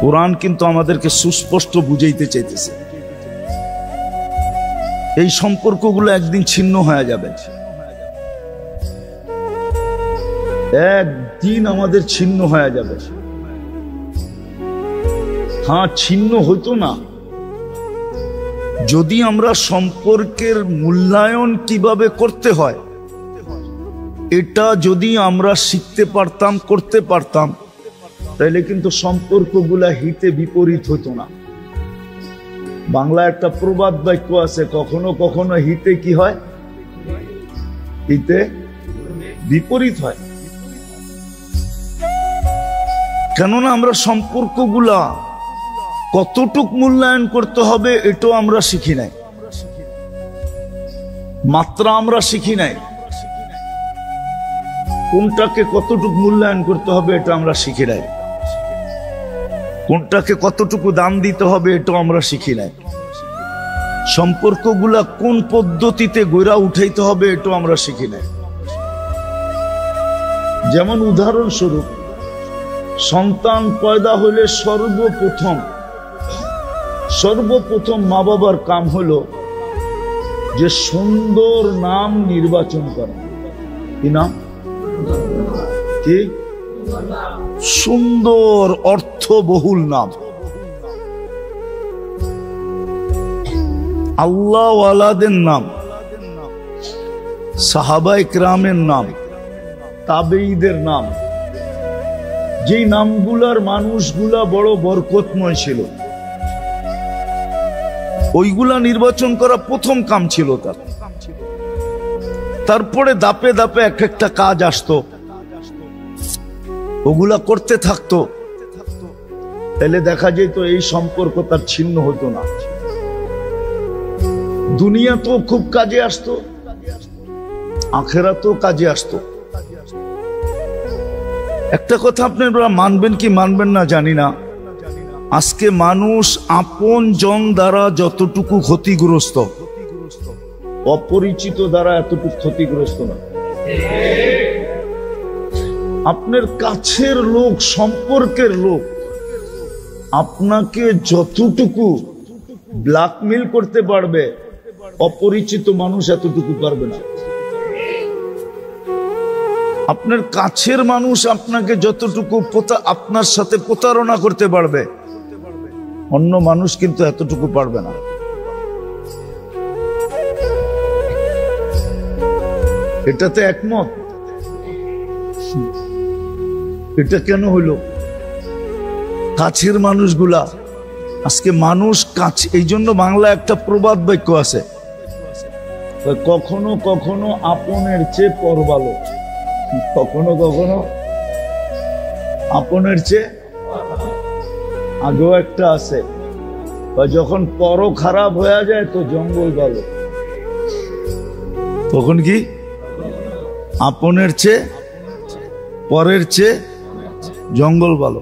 কোরআন কিন্তু আমাদেরকে সুস্পষ্ট বুঝাইতে চাইতেছে এই সম্পর্কগুলো একদিন ছিন্ন হয়ে যাবে, একদিন আমাদের ছিন্ন হয়ে যাবে। হ্যাঁ, ছিন্ন হইতো না যদি আমরা সম্পর্কের মূল্যায়ন কিভাবে করতে হয় এটা যদি আমরা শিখতে পারতাম, করতে পারতাম, তাহলে কিন্তু সম্পর্কগুলা হিতে বিপরীত হতো না। বাংলা একটা প্রবাদ বাক্য আছে, কখনো কখনো হিতে কি হয়, হিতে বিপরীত হয়। কেননা আমরা সম্পর্কগুলা কতটুক মূল্যায়ন করতে হবে এটাও আমরা শিখি নাই, মাত্রা আমরা শিখি নাই। কোনটাকে কতটুকু মূল্যায়ন করতে হবে এটা আমরা শিখি নাই, কোনটাকে কতটুকু দাম দিতে হবে এটাও আমরা শিখি নাই। সম্পর্কগুলা কোন পদ্ধতিতে গড়া উঠাইতে হবে এটাও আমরা শিখি নাই। যেমন উদাহরণস্বরূপ, সন্তান পয়দা হলে সর্বপ্রথম মা বাবার কাম হলো যে সুন্দর নাম নির্বাচন করা। কি নাম? কি সুন্দর অর্থবহুল নাম, আল্লাহওয়ালাদের নাম, সাহাবায়ে কেরামের নাম, তাবেঈদের নাম, যেই নামগুলার মানুষগুলা বড় বরকতময় ছিল ওইগুলা নির্বাচন করা প্রথম কাম ছিল তার। তারপরে দাপে দাপে এক একটা কাজ আসতো, ওগুলা করতে থাকতো, তাহলে দেখা যেত এই সম্পর্ক তার ছিন্ন হতো না। দুনিয়া তো খুব কাজে আসতো, আখেরাতেও কাজে আসতো। একটা কথা আপনারা মানবেন কি মানবেন না জানি না, আজকে মানুষ আপন জন দ্বারা যতটুকু ক্ষতিগ্রস্ত, অপরিচিত দ্বারা এতটুকু ক্ষতিগ্রস্ত না। আপনার কাছের লোক, সম্পর্কের লোক আপনাকে যতটুকু ব্ল্যাকমেল করতে পারবে, অপরিচিত মানুষ এতটুকু পারবে না। আপনার কাছের মানুষ আপনাকে যতটুকু আপনার সাথে প্রতারণা করতে পারবে, অন্য মানুষ কিন্তু এতটুকু পারবে না। এটাতে একমত? এটা কেন হইল? কাছের মানুষগুলা আজকে মানুষ কাছে, এই জন্য বাংলা একটা প্রবাদ বাক্য আছে, কখনো কখনো আপনের চেয়ে পর ভালো, কখনো কখনো আপনের চেয়ে। আগেও একটা আছে, যখন পর খারাপ হয়ে যায় তো জঙ্গল ভালো। তখন কি আপনের চেয়ে পরের চেয়ে জঙ্গল ভালো।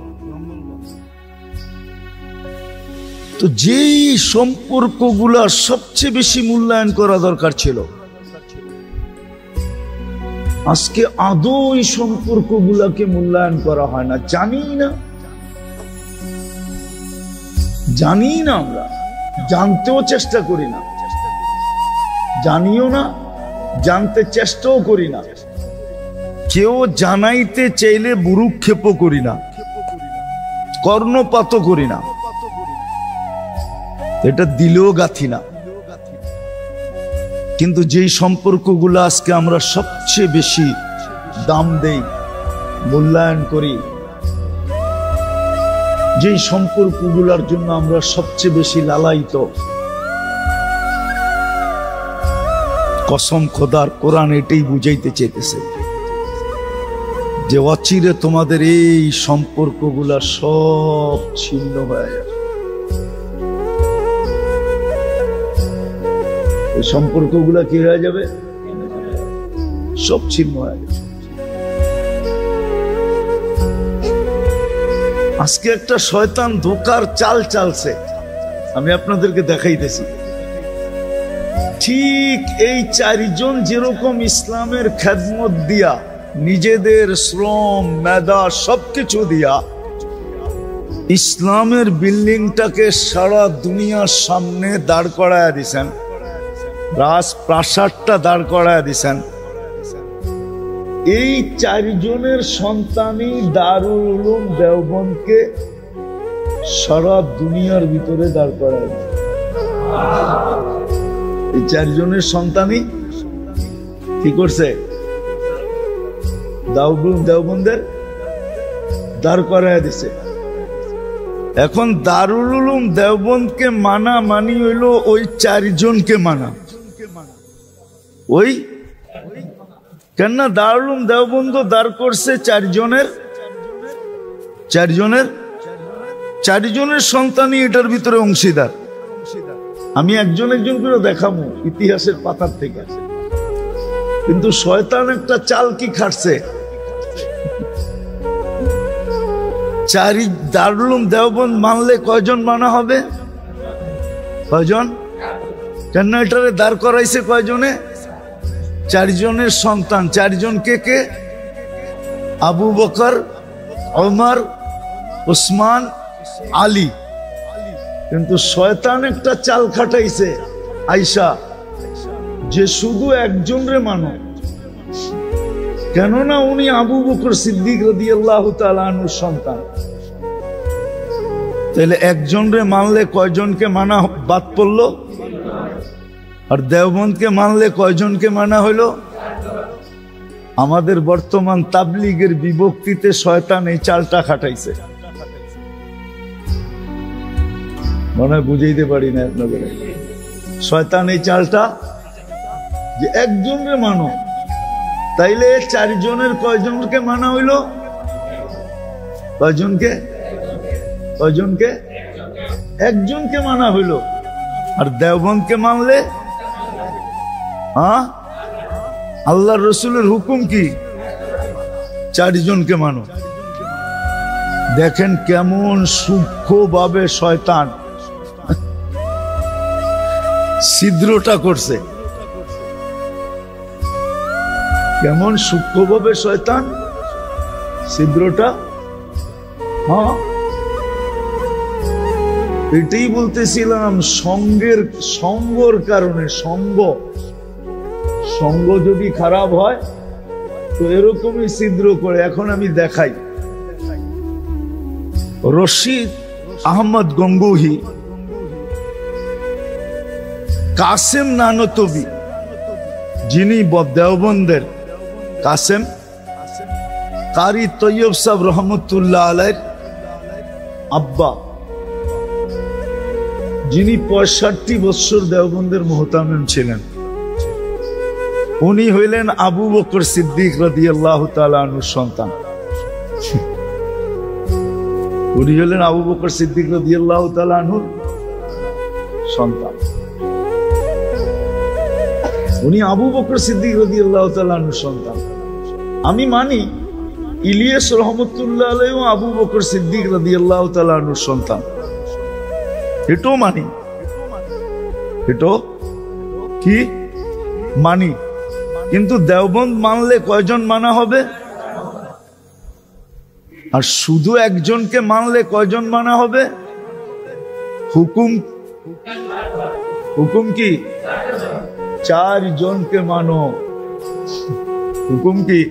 তো যেই সম্পর্কগুলা সবচেয়ে বেশি মূল্যায়ন করা দরকার ছিল, আজকে আদৌ এই সম্পর্কগুলাকে মূল্যায়ন করা হয় না। জানি না, আমরা জানতেও চেষ্টা করি না, জানিও না, জানতে চেষ্টাও করি না। কেউ জানাইতে চাইলে ভ্রুক্ষেপও করি না, কর্ণপাতও করি না, এটা দিলেও গাথি না। কিন্তু যেই সম্পর্কগুলো আজকে আমরা সবচেয়ে বেশি দাম দেই, মূল্যায়ন করি, যেই সম্পর্কগুলোর জন্য আমরা সবচেয়ে বেশি লালায়িত, কসম খোদার কোরআন এটাই বুঝাইতে চাইতেছে যে অচিরে তোমাদের এই সম্পর্কগুলা সব ছিন্ন হয়ে যাবে। এই সম্পর্কগুলা কি হয়ে যাবে? সব ছিন্ন হয়ে যাবে। আজকে একটা শয়তান ধোকার চাল চালছে, আমি আপনাদেরকে দেখাইতেছি। ঠিক এই চারজন যেরকম ইসলামের খেদমত দিয়া, নিজেদের শ্রম মেধা সবকিছু দিয়া ইসলামের বিল্ডিংটাকে সারা দুনিয়ার সামনে দাঁড় করায় দিছেন, রাজপ্রাসাদটা দাঁড় করায় দিছেন। এই চারজনের সন্তানই দারুল উলুম দেওবন্দকে সারা দুনিয়ার ভিতরে দাঁড় করায় দিছে। এই চারজনের সন্তানই কি করছে? দারুল উলুম দেওবন্দের দাঁড় করায় দিছে। এখন দারুল উলুম দেওবন্দকে মানা মানি হইল ওই চারজনকে মানা। ওই কেননা দারুল উলুম দেওবন্দ দাঁড় করছে চারজনের সন্তানই এটার ভিতরে অংশীদার। আমি একজন একজন করে দেখাবো ইতিহাসের পাতার থেকে। কিন্তু শয়তান একটা চাল কি খাটছে, দারুল উলুম দেওবন্দ মানলে কয়জন মানা হবে? কয়জন? কেন এটারে দাঁড় করাইছে কয়জনে? চারজনের সন্তান। চারজন কে কে? আবু বকর, ওমর, উসমান, আলী। কিন্তু শয়তান একটা চাল খাটাইছে আয়েশা, যে শুধু একজনরে মানো, কেননা উনি আবু বকর সিদ্দিক রাদিয়াল্লাহু তাআলা আনহুর সন্তান। তাহলে একজনরে মানলে কয়জনকে মানা বাদ পড়লো? আর দেওবন্দকে মানলে কয়জনকে মানা হইলো? আমাদের বর্তমান তাবলীগের বিভক্তিতে শয়তান এই চালটা খাটাইছে। মনে হয় বুঝাইতে পারি না আপনাদের। শয়তান এই চালটা যে একজনরে মানো, তাইলে চারজনের কয়জনকে মানা হইল? কয়জনকে? একজনকে মানা হইল। আর দেওবন্দকে মানলে আল্লাহর রসুলের হুকুম কি? চারজনকে মানো। দেখেন কেমন সূক্ষ্মভাবে শয়তান ছিদ্রটা করছে, কেমন সূক্ষ্মভাবে শয়তান ছিদ্রটা। এটাই বলতেছিলাম, সঙ্গর কারণে। সঙ্গ যদি খারাপ হয় তো এরকমই ছিদ্র করে। এখন আমি দেখাই, রশিদ আহমদ গঙ্গোহী, কাসেম নানতবি, যিনি দেওবন্দের কাসেম, কারি তৈয়ব সাহেব রহমতুল্লাহ আলাইহির আব্বা, যিনি 65 বছর দেওবন্দের মুহতামিম ছিলেন, উনি হইলেন আবু বকর সিদ্দিক রাদিয়াল্লাহু তাআলা আনহুর সন্তান। উনি হলেন আবু বকর সিদ্দিক রাদিয়াল্লাহু তাআলা আনহুর সন্তান। উনি আবু বকর সিদ্দিক রাদিয়াল্লাহু তাআলা আনহুর সন্তান। আমি মানি ইলিয়াস রহমতুল্লাহ আলাইহি আবু বকর সিদ্দিক রাদিয়াল্লাহু তাআলা আনহুর সন্তান, এটাও মানি। এটাও কি মানি। কিন্তু দেওবন্দ মানলে কয়জন মানা হবে? আর শুধু একজনকে মানলে কয়জন মানা হবে? হুকুম কি? চারজনকে মানো। হুকুম কি?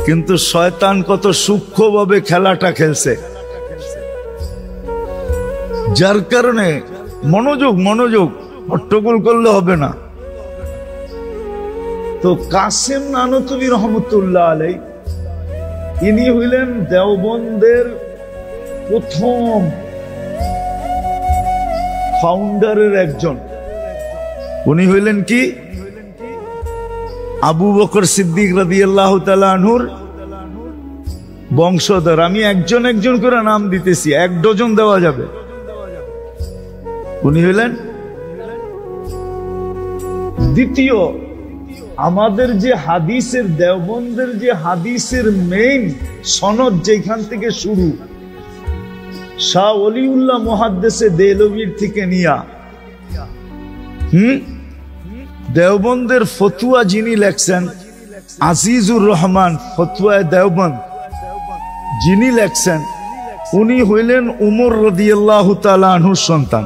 কিন্তু শয়তান কত সূক্ষ্মভাবে খেলাটা খেলছে, যার কারণে মনোযোগ হট্টগোল করলে হবে না। তো কাসেম নানতবি রহমতুল্লাহ আলাইহি, ইনি হইলেন দেওবন্দের প্রথম ফাউন্ডারের একজন। উনি হইলেন কি? আবু বকর সিদ্দিক রাদিয়াল্লাহু তাআলা আনহুর বংশধর। আমি একজন একজন করে নাম দিতেছি, 1 ডজন দেওয়া যাবে। উনি হইলেন দ্বিতীয়। আমাদের যে হাদিসের, দেওবন্দের যে হাদিসের মেইন সনদ যেখান থেকে শুরু, শাহ ওলিউল্লাহ মুহাদ্দিসে দেহলভির থেকে নিয়া দেওবন্দের ফতুয়া যিনি লেখছেন, আজিজুর রহমান ফতুয়া দেওবন্দ যিনি লেখছেন, উনি হইলেন উমর রাদিয়াল্লাহু তাআলা আনহুর সন্তান।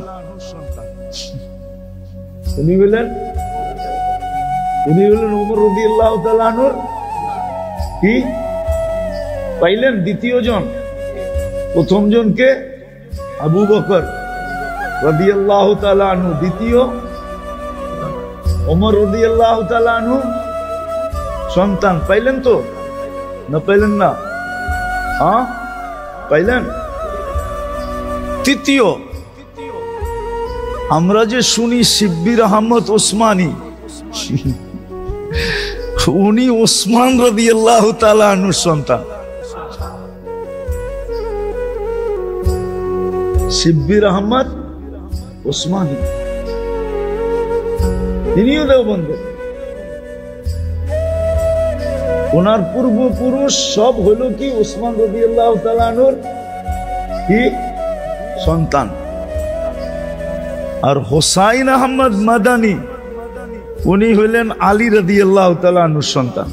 উনি হইলেন উমর রাদিয়াল্লাহু তাআলা আনহুর কি পাইলেন দ্বিতীয় জন। প্রথম জনকে আবু বকর রাদিয়াল্লাহু তাআলা আনহু, দ্বিতীয় ওমর রাদিয়াল্লাহু তাআলা আনহু সন্তান। পাইলেন তো না পাইলেন না? হ্যাঁ পাইলেন। তৃতীয় আমরা যে শুনি শিব্বির আহমদ ওসমানী, উনি ওসমান রাদিয়াল্লাহু তাআলা আনহুর সন্তান। শিব্বির আহমদ ওসমানী তিনিও দেওবন্দ। ওনার পূর্বপুরুষ সব হলো কি ওসমান রাদিয়াল্লাহু তাআলা আনহুর কি সন্তান। আর হোসাইন আহমদ মাদানী উনি হইলেন আলী রাদিয়াল্লাহু তাআলা আনহুর সন্তান।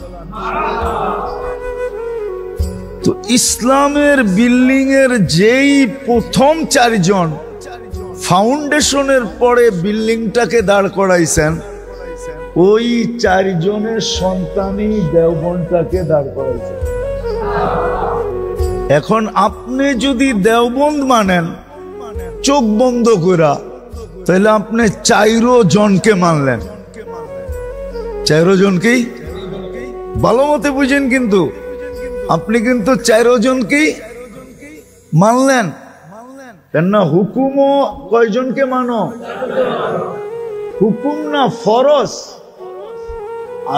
তো ইসলামের বিল্ডিং এর যেই প্রথম চারজন ফাউন্ডেশনের পরে বিল্ডিংটাকে দাঁড় করাইছেন, ওই চারজনের সন্তানই দেওবন্দটাকে দাঁড় করাইছেন। এখন আপনি যদি দেওবন্দ মানেন চোখ বন্ধ করা, তাহলে আপনি 4 জনকে মানলেন। 4 জনকেই ভালো মতে বুঝেন, কিন্তু আপনি কিন্তু 4 জনকেই মানলেন। কেননা হুকুমও কয়জনকে মানো? হুকুম না ফরজ।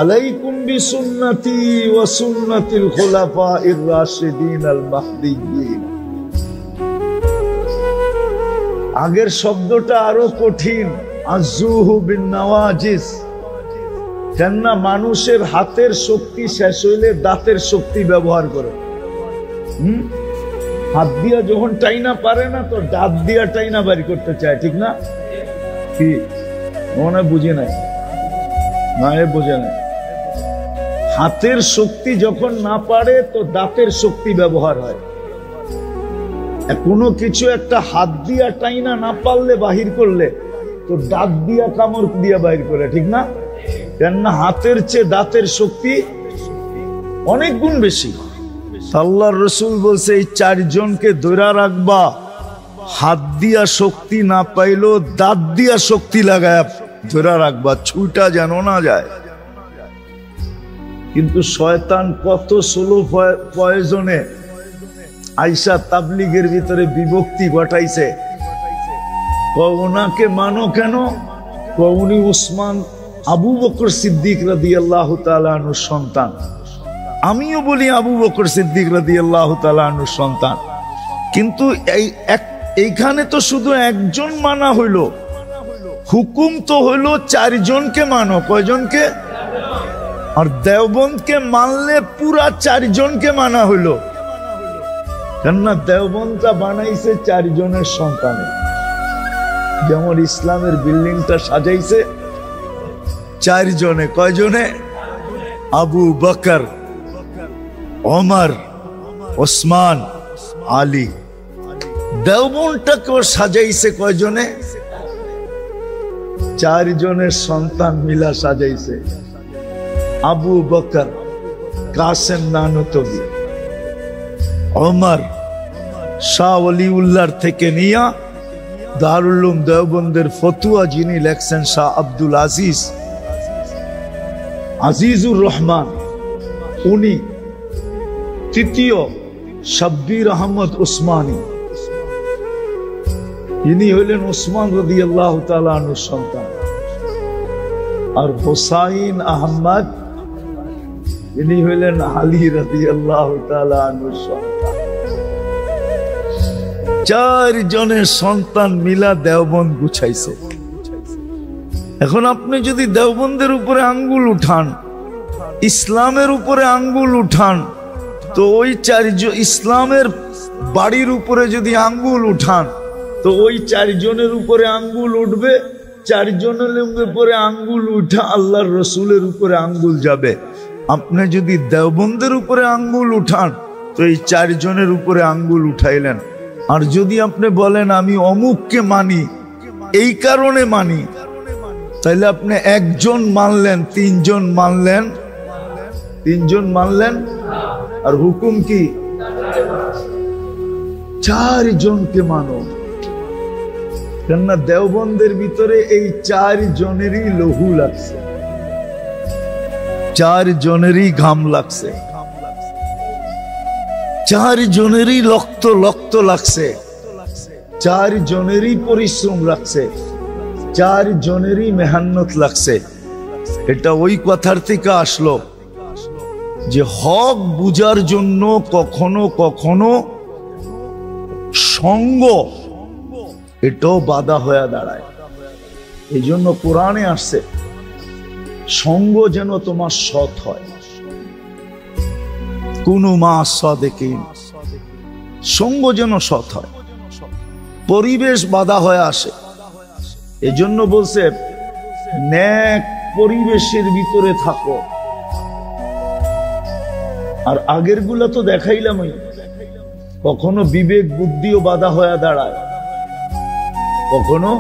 আলাইকুম বিসুন্নতি ওয়া সুন্নাতিল খুলাফাইর রাশিদিন আল মাহদিয়্যিন। আগের শব্দটা আরো কঠিন, আযুহু বিন নওয়াজিস। কেননা মানুষের হাতের শক্তি শেষ হইলে দাঁতের শক্তি ব্যবহার করে। হাত দিয়া যখন টাইনা পারে না, তো দাঁত দিয়া টাইনা বাড়ি করতে চায়, ঠিক না? কি মনে বুঝে নাই? না, বোঝে নাই। হাতের শক্তি যখন না পারে, তো দাঁতের শক্তি ব্যবহার হয়। কোনো কিছু একটা হাত দিয়া টাইনা না পারলে বাহির করলে, তো দাঁত দিয়া কামড় দিয়া বাহির করে, ঠিক না? কেননা হাতের চেয়ে দাঁতের শক্তি অনেক গুণ বেশি। আল্লাহর রাসূল বলছে এই 4 জনকে ধরে রাখবা, হাত দিয়া শক্তি না পাইলো দাঁত দিয়া শক্তি লাগায় ধরে রাখবা, ছুটা যেন না যায়। কিন্তু শয়তান কত ষোলো প্রয়োজনে আইসা তাবলিগের ভিতরে বিভক্তি ঘটাইছে। ওনাকে মানো কেন? উনি উসমান আবু বকর সিদ্দিক রাদিয়াল্লাহু তাআলা আনহুর সন্তান। আমিও বলি আবু বকর সিদ্দিক রাদিয়াল্লাহু তাআলা আনহুর সন্তান। কিন্তু এইখানে তো শুধু একজন মানা হইল, হুকুম তো হইল 4 জনকে মানো। কয়জনকে? আর দেওবন্দকে মানলে পুরা 4 জনকে মানা হইল। কেননা দেওবন্দটা বানাইছে 4 জনের সন্তানে। যেমন ইসলামের বিল্ডিংটা সাজাইছে 4 জনে। কয়জনে? আবু বকর, ওমর, ওসমান, আলী। দেওবন্দটাকেও সাজাইছে কয়জনে? 4 জনের সন্তান মিলা সাজাইছে। আবু বকর কাসেম নানুতবি, ওমর শাহ ওলিউল্লাহর থেকে নিয়া দারুল উলুম দেওবন্দের ফতুয়া যিনি লেখছেন শাহ আব্দুল আজিজ, আজিজুর রহমান, উনি। তৃতীয় শব্বির আহমদ ওসমানী, ইনি হইলেন ওসমান রাদিয়াল্লাহু তাআলা আনহুর সন্তান। আর হোসাইন আহমদ, ইনি হইলেন আলী রাদিয়াল্লাহু তাআলা আনহুর সন্তান। 4 জনের সন্তান মিলা দেওবন্দ গুছাইছে। এখন আপনি যদি দেওবন্দের উপরে আঙ্গুল উঠান, ইসলামের উপরে আঙ্গুল উঠান, তো ওই 4 ইসলামের বাড়ির উপরে যদি আঙ্গুল উঠান, তো ওই 4 জনের উপরে আঙ্গুল উঠবে। 4 জনের উপরে আঙ্গুল উঠা আল্লাহর রসুলের উপরে আঙ্গুল যাবে। আপনি যদি দেওবন্দের উপরে আঙ্গুল উঠান, তো এই 4 জনের উপরে আঙ্গুল উঠাইলেন। আর যদি আপনি বলেন আমি অমুককে মানি, এই কারণে মানি, তাহলে আপনি একজন মানলেন, তিনজন মানলেন, আর হুকুম কি? 4 জনকে মানো। কেননা দেওবন্দের ভিতরে এই 4 জনেরই লহু লাগছে, 4 জনেরই ঘাম লাগছে, 4 জনেরই রক্ত লাগছে, 4 জনেরই পরিশ্রম লাগছে, 4 জনেরই মেহনত লাগছে। এটা ওই কথার থেকে আসলো যে হক বুঝার জন্য কখনো কখনো সঙ্গ এটাও বাধা হয়ে দাঁড়ায়। এই জন্য কোরআনে আসছে সঙ্গ যেন তোমার সৎ হয়, কুনু মা সাদিকিন, সঙ্গ যেন সৎ হয়, পরিবেশ বাধা হয়ে আসে। এই জন্য বলছে নেক পরিবেশের ভিতরে থাকো। আর আগের গুলা তো দেখাইলাম, কখনো বিবেক বুদ্ধিও বাধা হয়ে দাঁড়ায়, কখনো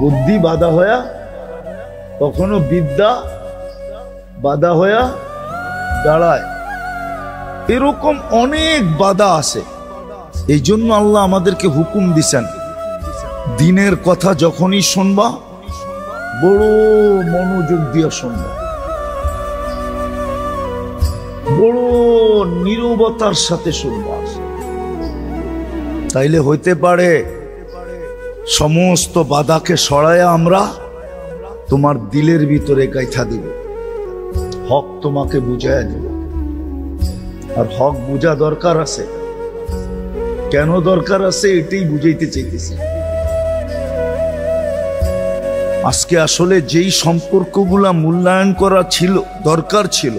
বুদ্ধি বাধা হয়ে, কখনো বিদ্যা বাধা হয়ে দাঁড়ায়। এরকম অনেক বাধা আছে। এই জন্য আল্লাহ আমাদেরকে হুকুম দিছেন, দিনের কথা যখনই শুনবা বড় মনোযোগ দিয়ে শুনবা, বড় নীরবতার সাথে শুনবা। তাইলে হইতে পারে সমস্ত বাধাকে সরায়া আমরা তোমার দিলের ভিতরে গাইথা দিব, হক তোমাকে বুঝাইয়া দিব। আর হক বুঝা দরকার আছে, কেন দরকার আছে এটাই বুঝাইতে চাইতেছি। আজকে আসলে যেই সম্পর্কগুলা মূল্যায়ন করা ছিল, দরকার ছিল,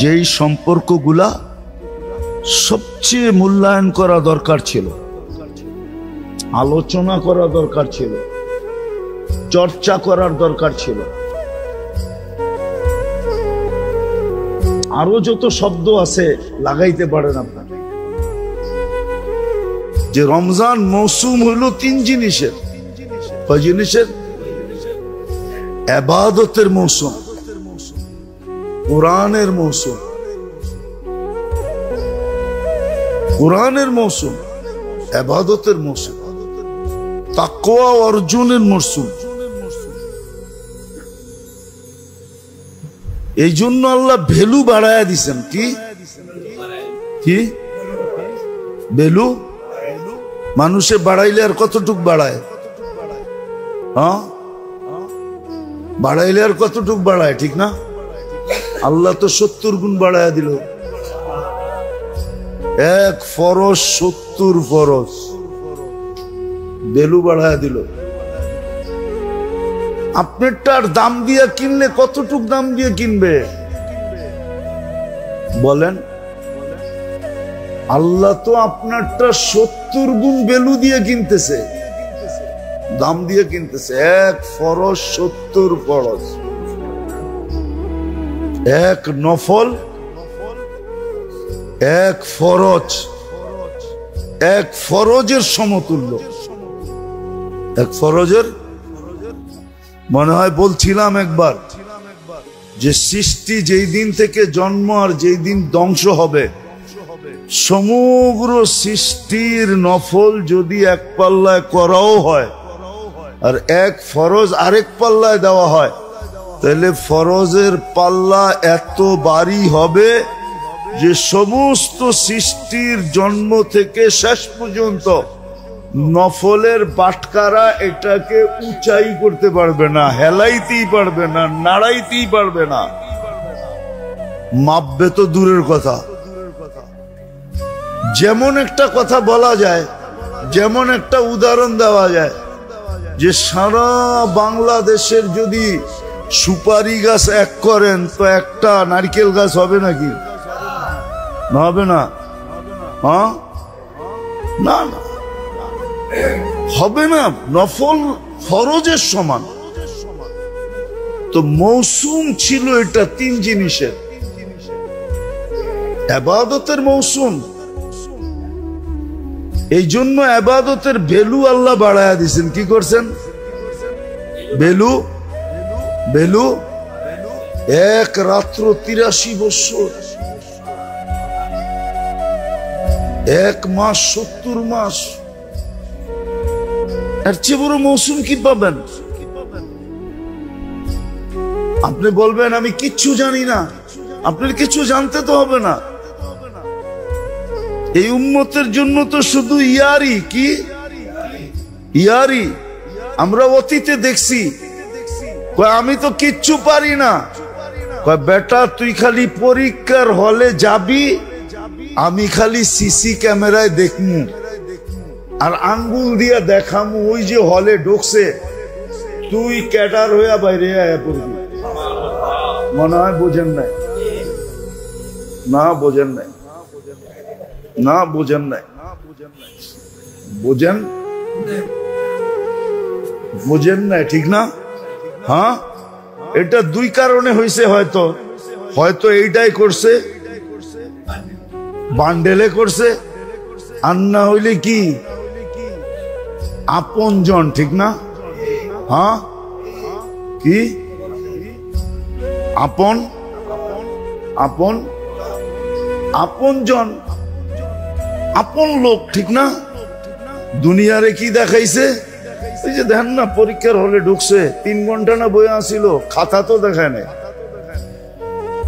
যেই সম্পর্কগুলা সবচেয়ে মূল্যায়ন করা দরকার ছিল, আলোচনা করা দরকার ছিল, চর্চা করার দরকার ছিল, আরো যত শব্দ আছে লাগাইতে পারেন আপনার। যে রমজান মৌসুম হইল 3 জিনিসের। কয় জিনিসের? ইবাদতের মৌসুম, কোরআনের মৌসুম, কোরআনের মৌসুম, ইবাদতের মৌসুম, তাকওয়া অর্জনের মৌসুম। এই জন্য আল্লাহ ভ্যালু বাড়ায়া দিছেন। কি কি ভ্যালু? মানুষে বাড়াইলে আর কতটুক বাড়ায়? হ্যাঁ, বাড়াইলে আর কতটুক বাড়ায়? ঠিক না? আল্লাহ তো 70 গুণ বাড়ায়া দিল। 1 ফরজ 70 ফরজ ভ্যালু বাড়ায়া দিল। আপনারটার দাম দিয়ে কিনলে কতটুক দাম দিয়ে কিনবে বলেন? আল্লাহ তো আপনারটা 70 গুণ ভ্যালু দিয়ে কিনতেছে, দাম দিয়ে কিনতেছে। 1 ফরজ 70 ফরজ, 1 নফল 1 ফরজ, 1 ফরজের সমতুল্য। 1 ফরজের, মনে হয় বলছিলাম একবার, যে সৃষ্টি যেই দিন থেকে জন্ম আর যেই দিন ধ্বংস হবে, সমগ্র সৃষ্টির নফল যদি 1 পাল্লায় করাও হয় আর 1 ফরজ আরেক পাল্লায় দেওয়া হয়, তাহলে ফরজের পাল্লা এত ভারী হবে যে সমস্ত সৃষ্টির জন্ম থেকে শেষ পর্যন্ত নফলের বাটকারা এটাকে উঁচাই করতে পারবে না, হেলাইতেই পারবে না, নাড়াইতেই পারবে না। মাপবে তো দূরের কথা। যেমন একটা কথা বলা যায়, যেমন একটা উদাহরণ দেওয়া যায়, যে সারা বাংলাদেশের যদি সুপারি গাছ 1 করেন তো একটা নারকেল গাছ হবে নাকি? না, হবে না। হ্যাঁ, না না, হবে না। নফল ফরজের সমান। তো মৌসুম ছিল এটা 3 জিনিসের। ইবাদতের মৌসুম, এই জন্য ইবাদতের ভ্যালু আল্লাহ বাড়ায়া দিয়েছেন। কি করছেন? ভ্যালু ভ্যালু এক রাত্র 83 বছর, এক মাস 70 মাস, এর চেয়ে বড় মৌসুম কি পাবেন? আপনি বলবেন আমি কিচ্ছু জানি না, আপনার কিছু জানতে তো হবে না। এই উম্মতের জন্য তো শুধু ইয়ারি, কি ইয়ারি। আমরা অতীতে দেখছি, আমি তো কিচ্ছু পারি না। বেটা তুই খালি পরীক্ষার হলে যাবি, আমি খালি সিসি ক্যামেরায় দেখমু আর আঙ্গুল দিয়া দেখামু ওই যে হলে ঢুকছে, তুই ক্যাডার হইয়া বাইরে আয়া পড়বি। মনে হয় বোঝেন নাই, না বোঝেন নাই, না বোঝেন নাই, বোঝেন বোঝেন নাই, ঠিক না? হ্যাঁ, এটা দুই কারণে হয়েছে। হয়তো হয়তো এইটাই করছে, বান্ডেলে করছে, আর না হইলে কি আপন জন, ঠিক না? হ্যাঁ, কি আপন আপন আপন জন, আপন লোক, ঠিক না? দুনিয়ারে কি দেখাইছে? এই যে দেখেন না, পরীক্ষার হলে ঢুকছে, 3 ঘন্টা না বইয়া আসিল, খাতা তো দেখায় নাই,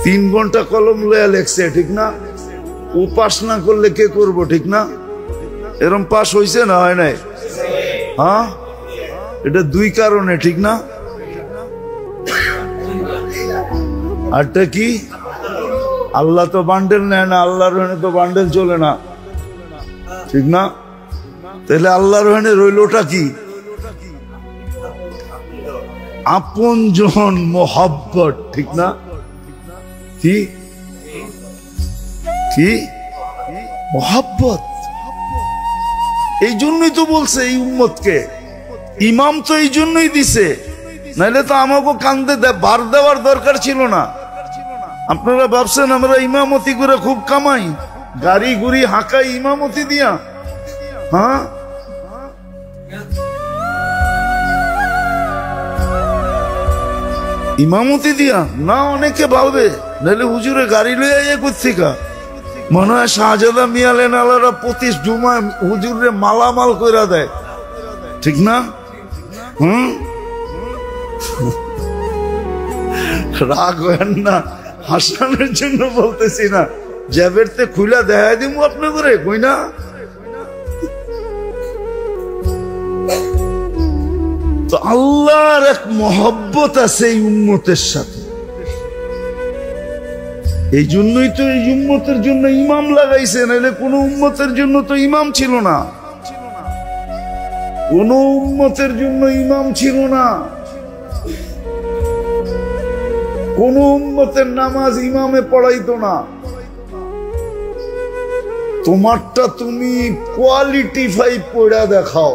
3 ঘন্টা কলম লইয়া লেখছে, ঠিক না? ও পাস না করলে কে করবো, ঠিক না? এরম পাস হইছে না হয় নাই? হ্যাঁ, এটা দুই কারণে, ঠিক না? আরটা কি? আল্লাহ তো বান্ডেল নেয় না, আল্লাহর রহনে তো বান্ডেল চলে না, ঠিক না? তাহলে আল্লাহর রহনে রইলটা কি? আপন জন, মোহাব্বত, ঠিক না? কি কি মোহাব্বত। এই জন্যই তো বলছে এই উম্মতকে ইমাম তো এই জন্যই দিছে, নাইলে তো আমাকে কান্দে বার দেওয়ার দরকার ছিল না। আপনারা ভাবছেন আমরা ইমামতি করে খুব কামাই, গাড়ি গুড়ি হাঁকাই ইমামতি দিয়া? হ্যাঁ, ইমামতি দিয়া না, অনেকে ভাববে নাহলে হুজুরে গাড়ি লইয়া ইয়ে করছিকা, মনে হয় শাহজাদা মিয়ালেন আলারা প্রতি জুমায় হুজুরে মালামাল কইরা দেয়, ঠিক না? রাগ হয় না, হাসানোর জন্য বলতেছি না, জ্যাবেরতে খুলা দেখাই দিব আপনি করে, কই না? তো আল্লাহর এক মহব্বত আছে এই উম্মতের সাথে। এই জন্যই তো এই উম্মতের জন্য ইমাম লাগাইছে, নাহলে কোন উম্মতের জন্য তো ইমাম ছিল না, কোন উম্মতের জন্য ইমাম ছিল না। কোন উম্মতের নামাজ ইমামে পড়াইতো না। তোমারটা তুমি কোয়ালিটি 5 পড়া দেখাও,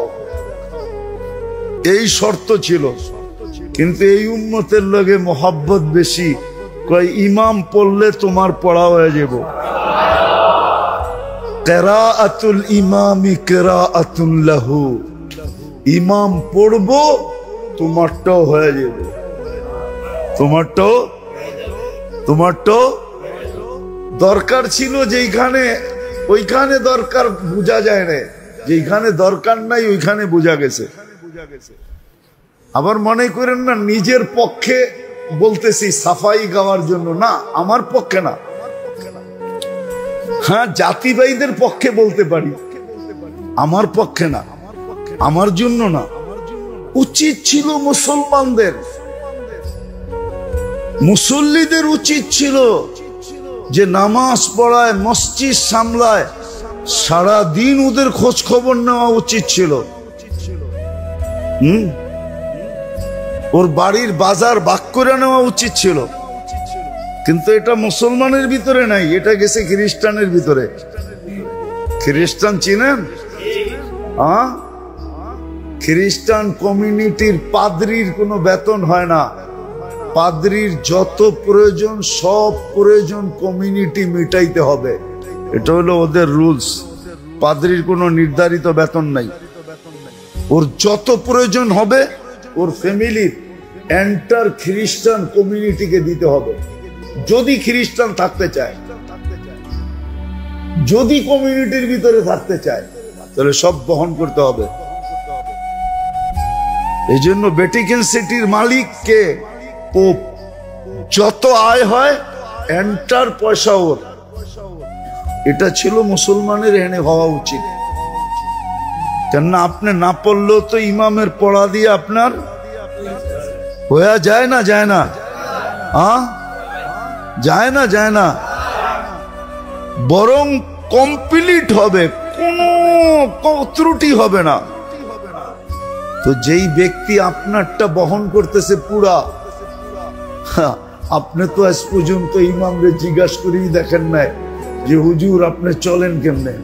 এই শর্ত ছিল। কিন্তু এই উম্মতের লগে মোহাব্বত বেশি, কয় ইমাম পড়লে তোমার পড়া হয়ে যাব। কিরাআতুল ইমামি কিরাআতুন লাহু, ইমাম পড়বো তোমারটাও হয়ে যাবে, তোমারটাও দরকার ছিল যেইখানে, ওইখানে দরকার বোঝা যায় না, যেইখানে দরকার নাই ওইখানে বোঝা গেছে। আবার মনে করেন না নিজের পক্ষে বলতেছি সাফাই গাওয়ার জন্য, না, আমার পক্ষে না। হ্যাঁ, জাতি ভাইদের পক্ষে বলতে পারি, আমার পক্ষে না, আমার জন্য না। উচিত ছিল মুসলমানদের, মুসল্লিদের উচিত ছিল যে নামাজ পড়ায়, মসজিদ সামলায়, সারা দিন ওদের খোঁজ খবর নেওয়া উচিত ছিল। ওর বাড়ির বাজার ভাগ করে নেওয়া উচিত ছিল। কিন্তু এটা মুসলমানের ভিতরে নাই, এটা গেছে খ্রিস্টানের ভিতরে। খ্রিস্টান চিনেন? খ্রিস্টান কমিউনিটির পাদ্রির কোনো বেতন হয় না। পাদ্রির যত প্রয়োজন সব প্রয়োজন কমিউনিটি মিটাইতে হবে, এটা হলো ওদের রুলস। পাদ্রির কোনো নির্ধারিত বেতন নাই। ওর যত প্রয়োজন হবে ওর ফ্যামিলির এন্টার খ্রিস্টান কমিউনিটিকে দিতে হবে। যদি খ্রিস্টান থাকতে চায়, যদি কমিউনিটির ভিতরে থাকতে চায়, তাহলে সব বহন করতে হবে। এই জন্য ভ্যাটিকান সিটির মালিককে পোপ, যত আয় হয় এন্টার পয়সা ওর। এটা ছিল মুসলমানের এখানে হওয়া উচিত। কেননা আপনি না পড়লেও তো ইমামের পড়া দিয়ে আপনার হয়ে যায় না, যায় না, যায় না, যায় না, বরং কমপ্লিট হবে, কোনো ত্রুটি হবে না। তো যেই ব্যক্তি আপনারটা বহন করতেছে পুরা, আপনি তো আজ পর্যন্ত ইমামরে জিজ্ঞাসা করেই দেখেন নাই যে হুজুর আপনি চলেন কেমনে?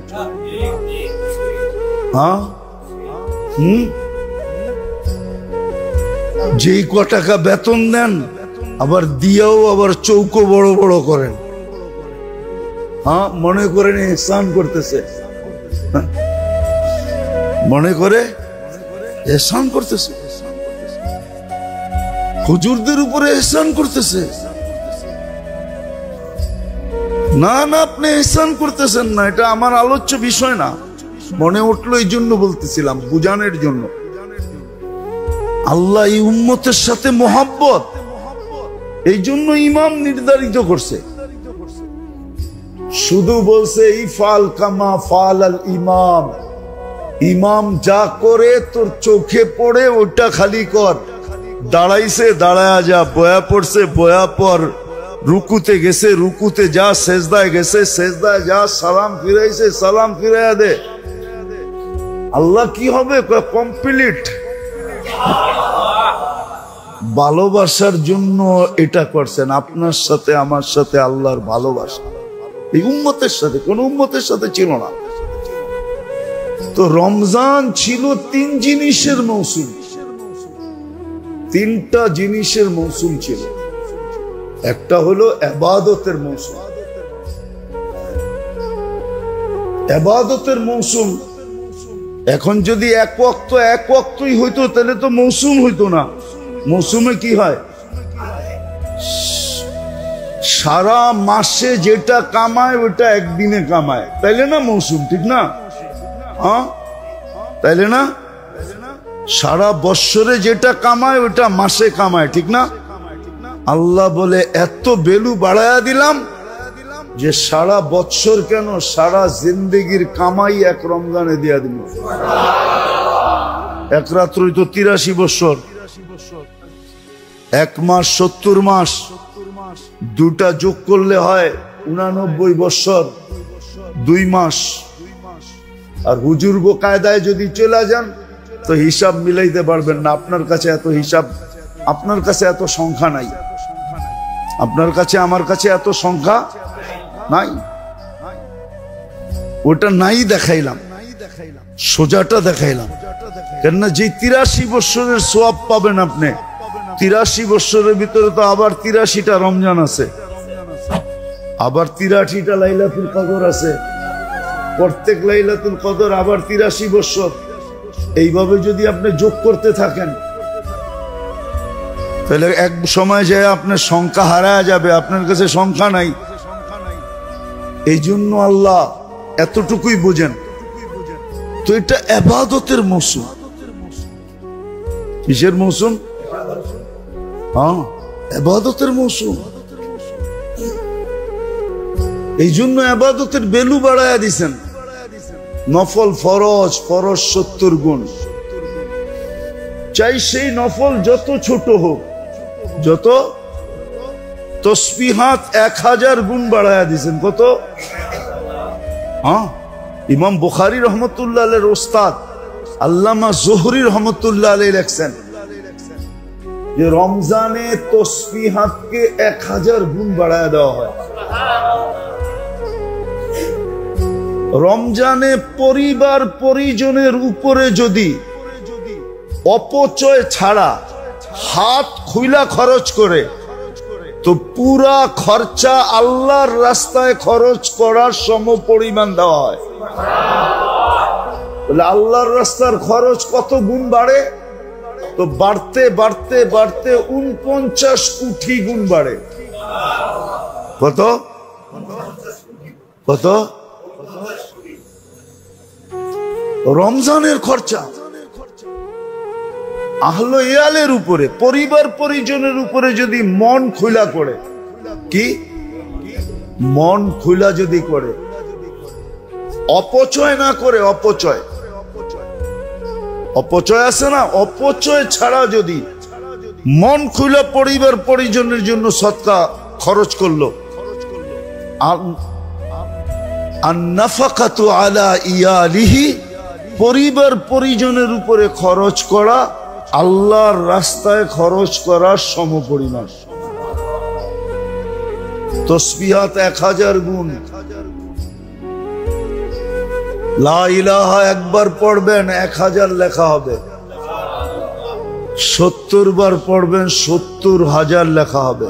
যেই ক টাকা বেতন দেন আবার দিয়াও আবার চৌকো বড় বড় করেন, মনে করেন এহসান করতেছে, মনে করে এহসান করতেছে, হুজুরদের উপরে এহসান করতেছে। না না, আপনি এহসান করতেছেন না, এটা আমার আলোচ্য বিষয় না। মনে উঠলো এই জন্য বলতেছিলাম, বুঝানোর জন্য। আল্লাহ এই উম্মতের সাথে মোহাব্বত, এই জন্য ইমাম নির্ধারিত করছে। শুধু বলছে ইফাল কামা ফাল আল ইমাম, ইমাম যা করে তোর চোখে পড়ে ওটা খালি কর। দাঁড়াইছে দাঁড়ায়া যা, বয়া পড়ছে বয়া পর, রুকুতে গেছে রুকুতে যা, সেজদায় গেছে সেজদায় যা, সালাম ফিরাইছে সালাম ফিরাইয়া দে। আল্লাহ কি হবে? কমপ্লিট। ভালোবাসার জন্য এটা করছেন, আপনার সাথে আমার সাথে আল্লাহর ভালোবাসা এই উম্মতের সাথে, কোন উম্মতের সাথে ছিল না। তো রমজান ছিল তিন জিনিসের মৌসুম, তিনটা জিনিসের মৌসুম ছিল। একটা হলো ইবাদতের মৌসুম, ইবাদতের মৌসুম। এখন যদি এক ওয়াক্তই হইতো তাহলে তো মৌসুম হইতো না। মৌসুমে কি হয়? সারা মাসে যেটা কামায় ওটা একদিনে কামায়, তাইলে না মৌসুম, ঠিক না? তাইলে না? সারা বৎসরে যেটা কামায় ওটা মাসে কামায়, ঠিক না? আল্লাহ বলে এত ভ্যালু বাড়ায়া দিলাম যে সারা বৎসর কেন, সারা জিন্দেগির কামাই এক রমজানে দিয়া দিল। এক রাত্রই তো 83 বৎসর, এক মাস 70 মাস, দুটা যোগ করলে হয় 89 বৎসর 2 মাস। আর হুজুর গো কায়দায় যদি চলে যান তো হিসাব মিলাইতে পারবেন না। আপনার কাছে এত হিসাব, আপনার কাছে এত সংখ্যা নাই, আপনার কাছে আমার কাছে এত সংখ্যা নাই। ওটা নাই দেখাইলাম, সোজাটা দেখাইলাম। কেননা যে 83 বৎসরের সোয়াব পাবেন আপনি, 83 বৎসরের ভিতরে তো আবার 83টা রমজান আছে, আবার 83টা লাইলাতুল কদর আছে, প্রত্যেক লাইলাতুল কদর আবার 83 বৎসর। এইভাবে যদি আপনি যোগ করতে থাকেন তাহলে এক সময় যায় আপনার সংখ্যা হারায় যাবে, আপনার কাছে সংখ্যা নাই। এই জন্য আল্লাহ এতটুকুই বোঝেন। তো এটা ইবাদতের মৌসুম। কিসের মৌসুম? ইবাদতের মৌসুম। এই জন্য ইবাদতের ভ্যালু বাড়ায়া দিছেন। নফল ফরজ, ফরজ 70 গুণ, চাই সেই নফল যত ছোট হোক, যত তসবিহাত 1000 গুণ বাড়ায়া দিছেন। কত? ইমাম বুখারী রহমতুল্লাহ আলাইহির ওস্তাদ আল্লামা জোহরী রহমতুল্লাহ আলাইহি লেখছেন যে রমজানে তসবিহাতকে 1000 গুণ বাড়ায়া দেওয়া হয়। রমজানে পরিবার পরিজনের উপরে যদি অপচয় ছাড়া হাত খুইলা খরচ করে তো পুরা খরচা আল্লাহর রাস্তায় খরচ করার সম পরিমাণ দেওয়া হয়। বলে আল্লাহর রাস্তার খরচ কত গুণ বাড়ে? তো বাড়তে বাড়তে বাড়তে 49 কোটি গুণ বাড়ে। কত কত? রমজানের খরচা আহলে ইয়ালের উপরে, পরিবার পরিজনের উপরে যদি মন খোলা করে, কি মন খোলা যদি করে, অপচয় না করে, অপচয় অপচয় আছে না, অপচয় ছাড়া যদি মন খুলে পরিবার পরিজনের জন্য সদকা খরচ করলো, আন-নাফাকাতু আলা ইয়ালিহি, পরিবার পরিজনের উপরে খরচ করা আল্লাহর রাস্তায় খরচ করার সমপরিমাণ। তাসবিহাত 1000 গুণ, লা ইলাহা একবার পড়বেন 1000 লেখা হবে, 70 বার পড়বেন 70,000 লেখা হবে।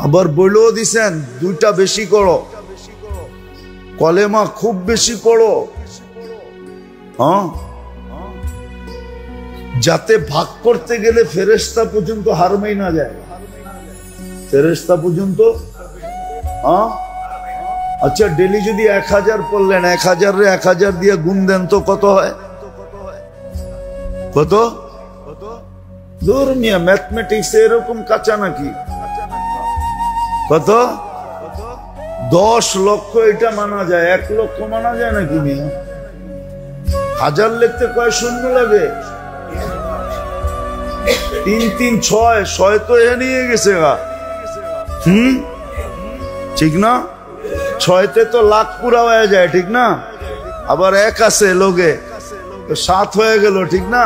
আবার বলেও দিছেন 2টা বেশি করো, কলেমা খুব বেশি পড়ো, যাতে ভাগ করতে গেলে ফেরেশতা পর্যন্ত হারমেই না যায়, ফেরেশতা পর্যন্ত। আচ্ছা ডেলি যদি 1000 পড়লেন, 1000 রে 1000 দিয়ে গুণ দেন তো কত হয়? কত? দূর মিয়া, ম্যাথমেটিক্স এরকম কাঁচা নাকি? কত? 10 লক্ষ এটা মানা যায়, 1 লক্ষ মানা যায় নাকি মিয়া? 1000 লিখতে কয় শূন্য লাগে? 3 3 6, 6 তো এ নিয়ে গেছে গা। ঠিক না? 6তে তো লাখ পুরা হয়ে যায়, ঠিক না? আবার 1 আছে লোকে, তো 7 হয়ে গেল, ঠিক না?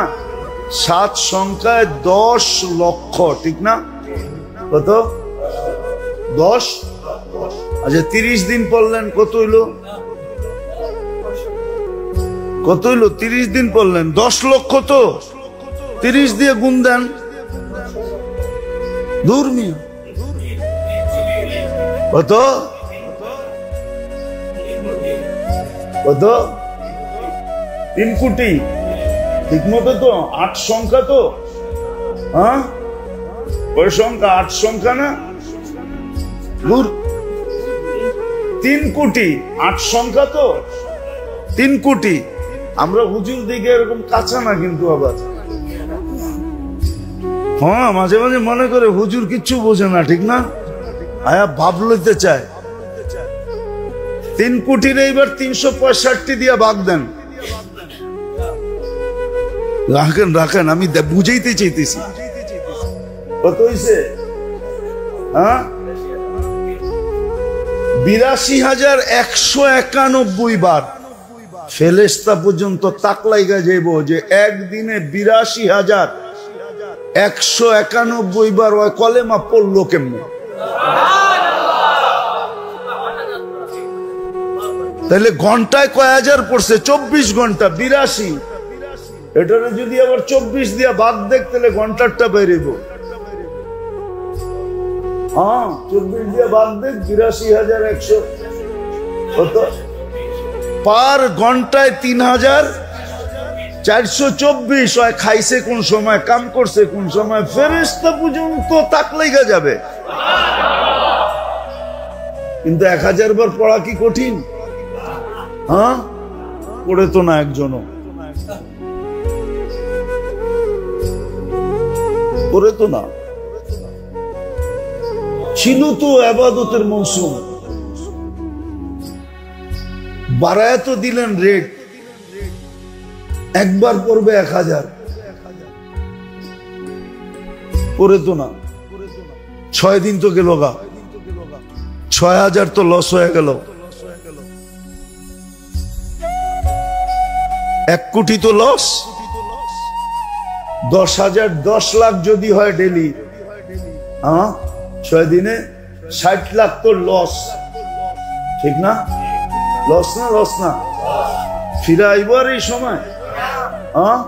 7 সংখ্যায় 10 লক্ষ, ঠিক না? কত? 10। আচ্ছা 30 দিন পড়লেন, কত হইলো? কত হইলো? 30 দিন পড়লেন 10 লক্ষ, তো 30 দিয়ে গুণ দেন। দূর মিয়া, কত? কত? 3 কোটি, ঠিক মতো তো? 8 সংখ্যা তো, হ্যাঁ ওই সংখ্যা 8 সংখ্যা না? দূর, 3 কোটি 8 সংখ্যা তো, 3 কোটি। আমরা হুজুর দিকে এরকম কাঁচা না কিন্তু, আবার হ্যাঁ মাঝে মাঝে মনে করে হুজুর কিচ্ছু বোঝে না, ঠিক না? আয়া ভাব লইতে চায়। 3 কোটির এইবার 365 দিয়ে ভাগ দেন। রাখেন রাখেন, আমি বুঝাইতে চাইতেছি। কত হইছে? হ্যাঁ 82,191 বার ফেরেশতা পর্যন্ত তাক লাইগা যাইব যে একদিনে 82,191 বার ওই কলেমা পড়লো কেমনে? তাহলে ঘন্টায় কয় হাজার পড়ছে? 24 ঘন্টা, 82। এটারে যদি আবার 24 দিয়ে ভাগ দেখ, তাহলে ঘন্টারটা বেরিব। হ্যাঁ 24 দিয়ে ভাগ দেখ, 82,100 কত? পার ঘন্টায় 3,424। হয় খাইছে কোন সময়, কাম করছে কোন সময়, ফেরেশতা পর্যন্ত তাক লাইগা যাবে। কিন্তু 1000 বার পড়া কি কঠিন? হ্যাঁ পড়ে তো না একজনও, পড়ে তো না। ছিল তো ইবাদতের মৌসুম, বাড়ায় তো দিলেন রেট, একবার পড়বে 1000, পড়ে তো না। 6 দিন তো গেল গা, 6000 তো লস হয়ে গেল। 1 কোটি তো লস। 10,000 10 লাখ যদি হয় ডেলি, হ্যাঁ 6 দিনে 60 লাখ তো লস, ঠিক না? লস না? লস না? ফিরে আইব আর এই সময়, হ্যাঁ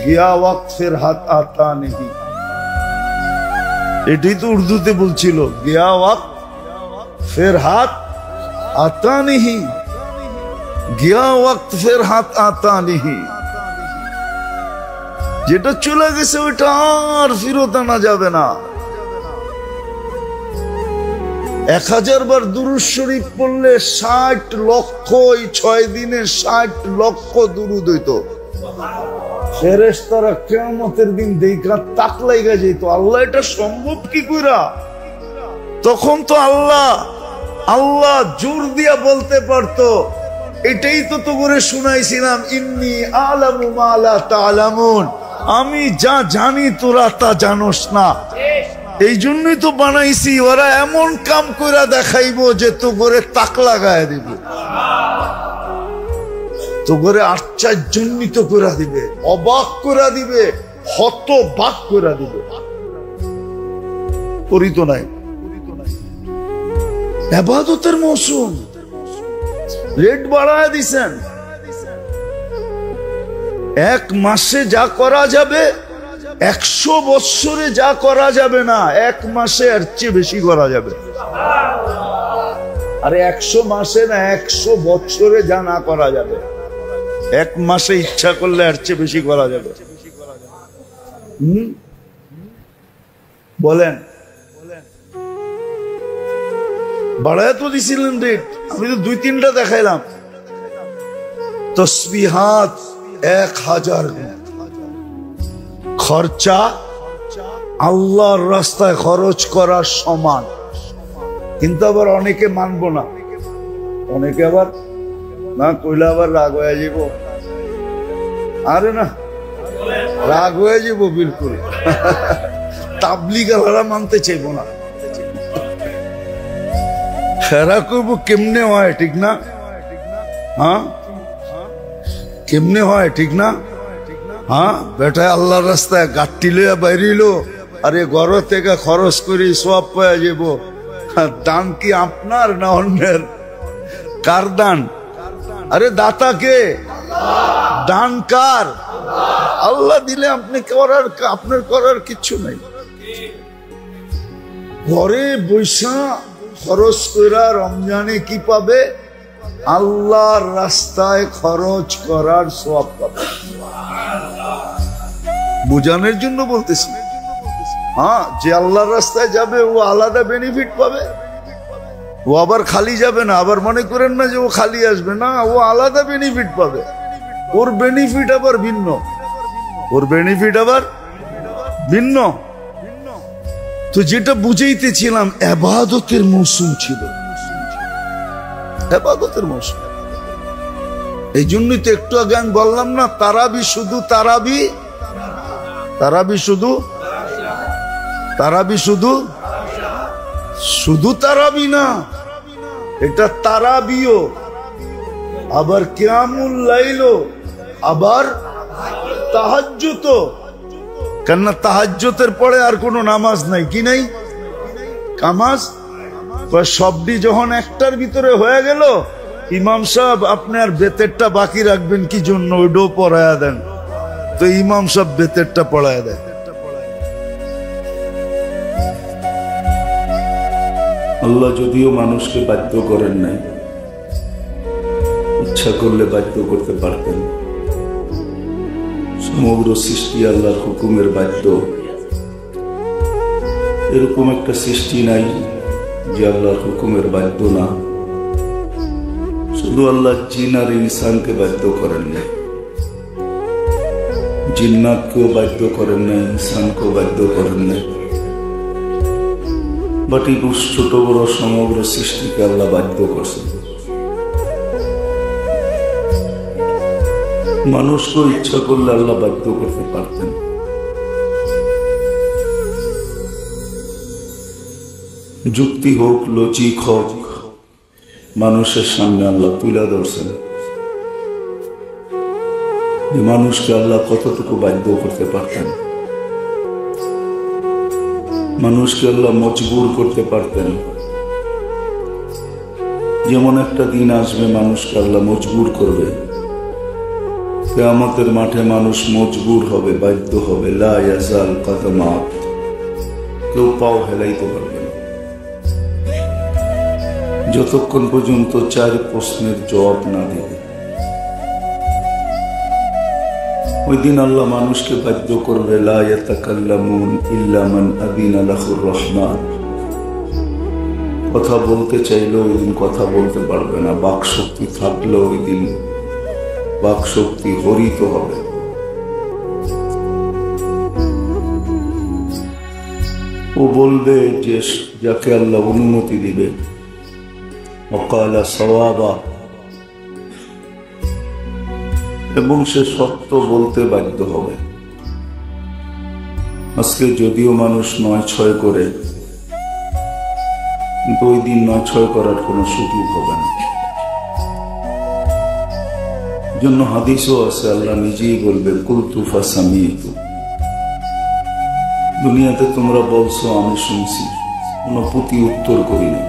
গিয়া ওয়াক্ত ফির হাত আতা নেই। এটাই তো উর্দুতে বলছিল, গিয়া ওয়াক্ত ফের হাত আতা নেহি, গিয়া ওয়াক্ত ফের হাত আতা নেহি। যেটা চলে গেছে ওইটা আর ফেরত আনা যাবে না। 1000 বার দুরূদ শরীফ পড়লে 60 লক্ষ, এই 6 দিনে 60 লক্ষ দুরূদ হইতো। ফেরেশতারা কিয়ামতের দিন দেখা তাক লাইগা যেত, আল্লাহ এটা সম্ভব কি কইরা? তখন তো আল্লাহ জোর দিয়া বলতে পারতো, এটাই তো করে শুনাইছিলাম, ইন্নী আলামু মা লা তা'লামুন, আমি যা জানি তোরা তা জানোস না। এই জন্যই তো বানাইছি, ওরা এমন কাম কইরা দেখাইবো যে তো করে তাক লাগায় দিব, তো করে আশ্চর্যান্বিত করে দিবে, অবাক করে দিবে, হতবাক করে দিবে। করি তো নাই। ইবাদতের মৌসুম, রেট বাড়ায় দিছেন। 1 মাসে যা করা যাবে 100 বৎসরে যা করা যাবে না, 1 মাসে এর চেয়ে বেশি করা যাবে। আরে 100 মাসে না, 100 বৎসরে যা না করা যাবে 1 মাসে ইচ্ছা করলে এর চেয়ে বেশি করা যাবে। বলেন, বাড়ায় তো দিছিলেন রেট, আমি তো 2-3টা দেখাইলাম। তসবিহাত 1000 গুণ, খরচা আল্লাহর রাস্তায় খরচ করার সমান। কিন্তু আবার অনেকে মানব না, অনেকে আবার না কইলে আবার রাগ হয়ে যাব। আরে না, রাগ হয়ে যাব বিলকুল। তাবলিগরা মানতে চাইব না, খেরা করবো কেমনে হয়, ঠিক না? হ্যাঁ, কেমনে হয়, ঠিক না? হ্যাঁ, বেটা আল্লাহর রাস্তায় গাঠটি লইয়া বাইরিল, আরে ঘর থেকে খরচ করি সব পাওয়া যাব। দান কি আপনার না অন্যের? কার দান? আরে দাতা কে? দান কার? আল্লাহ দিলে আপনি করার, আপনার করার কিচ্ছু নাই। ঘরে বৈশা খরচ করা রমজানে কি পাবে? আল্লাহর রাস্তায় খরচ করার সওয়াব পাবে। বুঝানোর জন্য বলতেছি। হ্যাঁ, যে আল্লাহর রাস্তায় যাবে ও আলাদা বেনিফিট পাবে, ও আবার খালি যাবে না। আবার মনে করেন না যে ও খালি আসবে, না, ও আলাদা বেনিফিট পাবে। ওর বেনিফিট আবার ভিন্ন, ওর বেনিফিট আবার ভিন্ন। তো যেটা বুঝাইতেছিলাম, ইবাদতের মৌসুম ছিল, ইবাদতের মৌসুম। এই জন্যই তো একটু আগে আমি বললাম না, তারাবি শুধু তারাবি, তারাবি শুধু, তারাবি শুধু, শুধু তারাবি না, এটা তারাবিও, আবার কিয়ামুল লাইলও, আবার তাহাজ্জুদও। কেননা তাহাজ্জুদের পরে আর কোনো নামাজ নাই, কি নাই? কামাজ। সবটি যখন একটার ভিতরে হয়ে গেল, ইমাম সাহেব আপনার বেতেরটা বাকি রাখবেন কি জন্য? ওইটাও পড়ায়া দেন। তো ইমাম সাহেব বেতেরটা পড়ায়া দেন। আল্লাহ যদিও মানুষকে বাধ্য করেন নাই, ইচ্ছা করলে বাধ্য করতে পারতেন। সমগ্র সৃষ্টি আল্লাহর হুকুমের বাধ্য। এরকম একটা সৃষ্টি নাই যে আল্লাহর হুকুমের বাধ্য না। শুধু আল্লাহ জিন আর ইনসানকে বাধ্য করেন নাই, জিন্নাতকেও বাধ্য করেন নাই, ইনসানকেও বাধ্য করেন নাই। বাট এই ছোট বড় সমগ্র সৃষ্টিকে আল্লাহ বাধ্য করছেন। মানুষকেও ইচ্ছা করলে আল্লাহ বাধ্য করতে পারতেন। যুক্তি হোক, লজিক হোক, মানুষের সামনে আল্লাহ তুলে ধরছেন যে মানুষকে আল্লাহ কতটুকু বাধ্য করতে পারতেন। মানুষকে আল্লাহ মজবুর করতে পারতেন। যেমন একটা দিন আসবে মানুষকে আল্লাহ মজবুর করবে, কিয়ামতের মাঠে মানুষ মজবুর হবে, বাধ্য হবে। লা ইয়াজাল কদম আবদ, কেউ পাও হেলাইতে পারবে না যতক্ষণ পর্যন্ত 4 প্রশ্নের জবাব না দেবে। ওই দিন আল্লাহ মানুষকে বাধ্য করবে, লা ইয়াতাকাল্লামুন ইল্লা মান আযিনা লাহুর রহমান। কথা বলতে চাইলেও ওই দিন কথা বলতে পারবে না, বাক শক্তি থাকলেও ওই দিন বাক শক্তি হরিত হবে। ও বলবে যে যাকে আল্লাহ অনুমতি দিবে, ওয়াকালা সাওয়াবা, এবং সে সত্য বলতে বাধ্য হবে। আজকে যদিও মানুষ 9-6 করে, কিন্তু ওই দিন 9-6 করার কোনো সুযোগ হবে না। জন্য হাদিসও আছে, আল্লাহ নিজেই বলবে কুলতু ফাসামিতু, দুনিয়াতে তোমরা বলছো আমি শুনছি, কোনো প্রতি উত্তর করি না,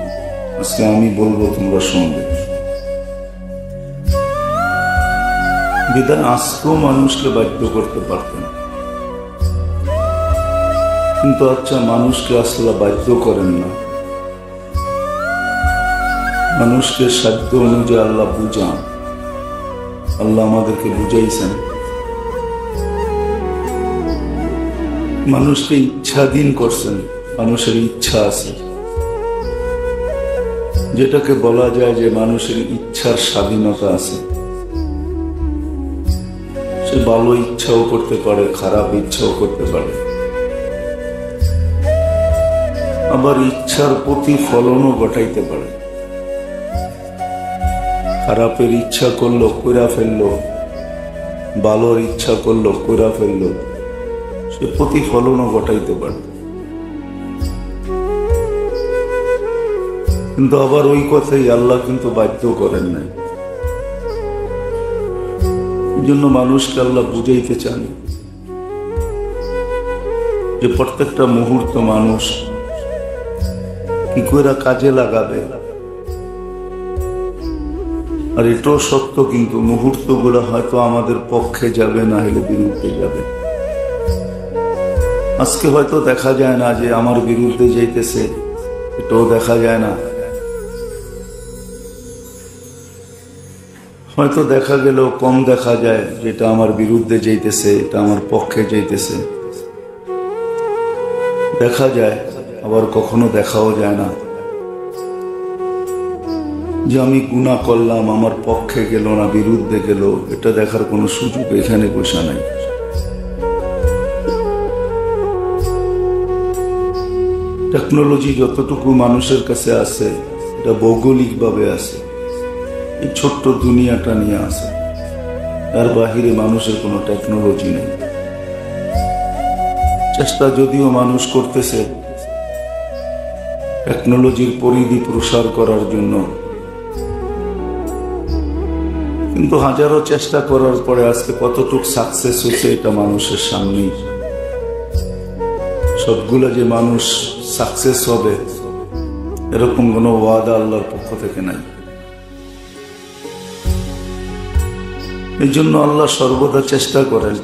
আজকে আমি বলবো তোমরা শুনবে। বিধায় আজকেও মানুষকে বাধ্য করতে পারতেন, কিন্তু আচ্ছা মানুষকে আসলে বাধ্য করেন না, মানুষকে সাধ্য অনুযায়ী আল্লাহ বুঝান। আল্লাহ আমাদেরকে বুঝাইছেন, মানুষকে ইচ্ছাধীন করছেন, মানুষের ইচ্ছা আছে, যেটাকে বলা যায় যে মানুষের ইচ্ছার স্বাধীনতা আছে। সে ভালো ইচ্ছাও করতে পারে, খারাপ ইচ্ছাও করতে পারে, আবার ইচ্ছার প্রতিফলনও ঘটাইতে পারে। খারাপের ইচ্ছা করলো কইরা ফেললো, ভালোর ইচ্ছা করলো কইরা ফেললো, সে প্রতিফলনও ঘটাইতে পারে। কিন্তু আবার ওই কথাই আল্লাহ কিন্তু বাধ্য করেন নাই। এই জন্য মানুষকে আল্লাহ বুঝাইতে চান যে প্রত্যেকটা মুহূর্ত মানুষ কি করে কাজে লাগাবে। আর এটাও সত্য, কিন্তু মুহূর্তগুলো হয়তো আমাদের পক্ষে যাবে, না হলে বিরুদ্ধে যাবে। আজকে হয়তো দেখা যায় না যে আমার বিরুদ্ধে যাইতেছে, এটাও দেখা যায় না। হয়তো দেখা গেলেও কম দেখা যায় যেটা আমার বিরুদ্ধে যাইতেছে, এটা আমার পক্ষে যাইতেছে। দেখা যায়, আবার কখনো দেখাও যায় না যে আমি গুনাহ করলাম, আমার পক্ষে গেল না বিরুদ্ধে গেল, এটা দেখার কোনো সুযোগ এখানে বসা নাই। টেকনোলজি যতটুকু মানুষের কাছে আছে, এটা ভৌগোলিকভাবে আছে, এই ছোট্ট দুনিয়াটা নিয়ে আছে, তার বাহিরে মানুষের কোনো টেকনোলজি নেই। চেষ্টা যদিও মানুষ করতেছে টেকনোলজির পরিধি প্রসার করার জন্য, কিন্তু হাজারো চেষ্টা করার পরে আজকে কতটুকু সাকসেস হচ্ছে এটা মানুষের সামনেই। সবগুলো যে মানুষ সাকসেস হবে এরকম কোনো ওয়াদা আল্লাহর পক্ষ থেকে নাই। এই জন্য আল্লাহ সর্বদা চেষ্টা করেন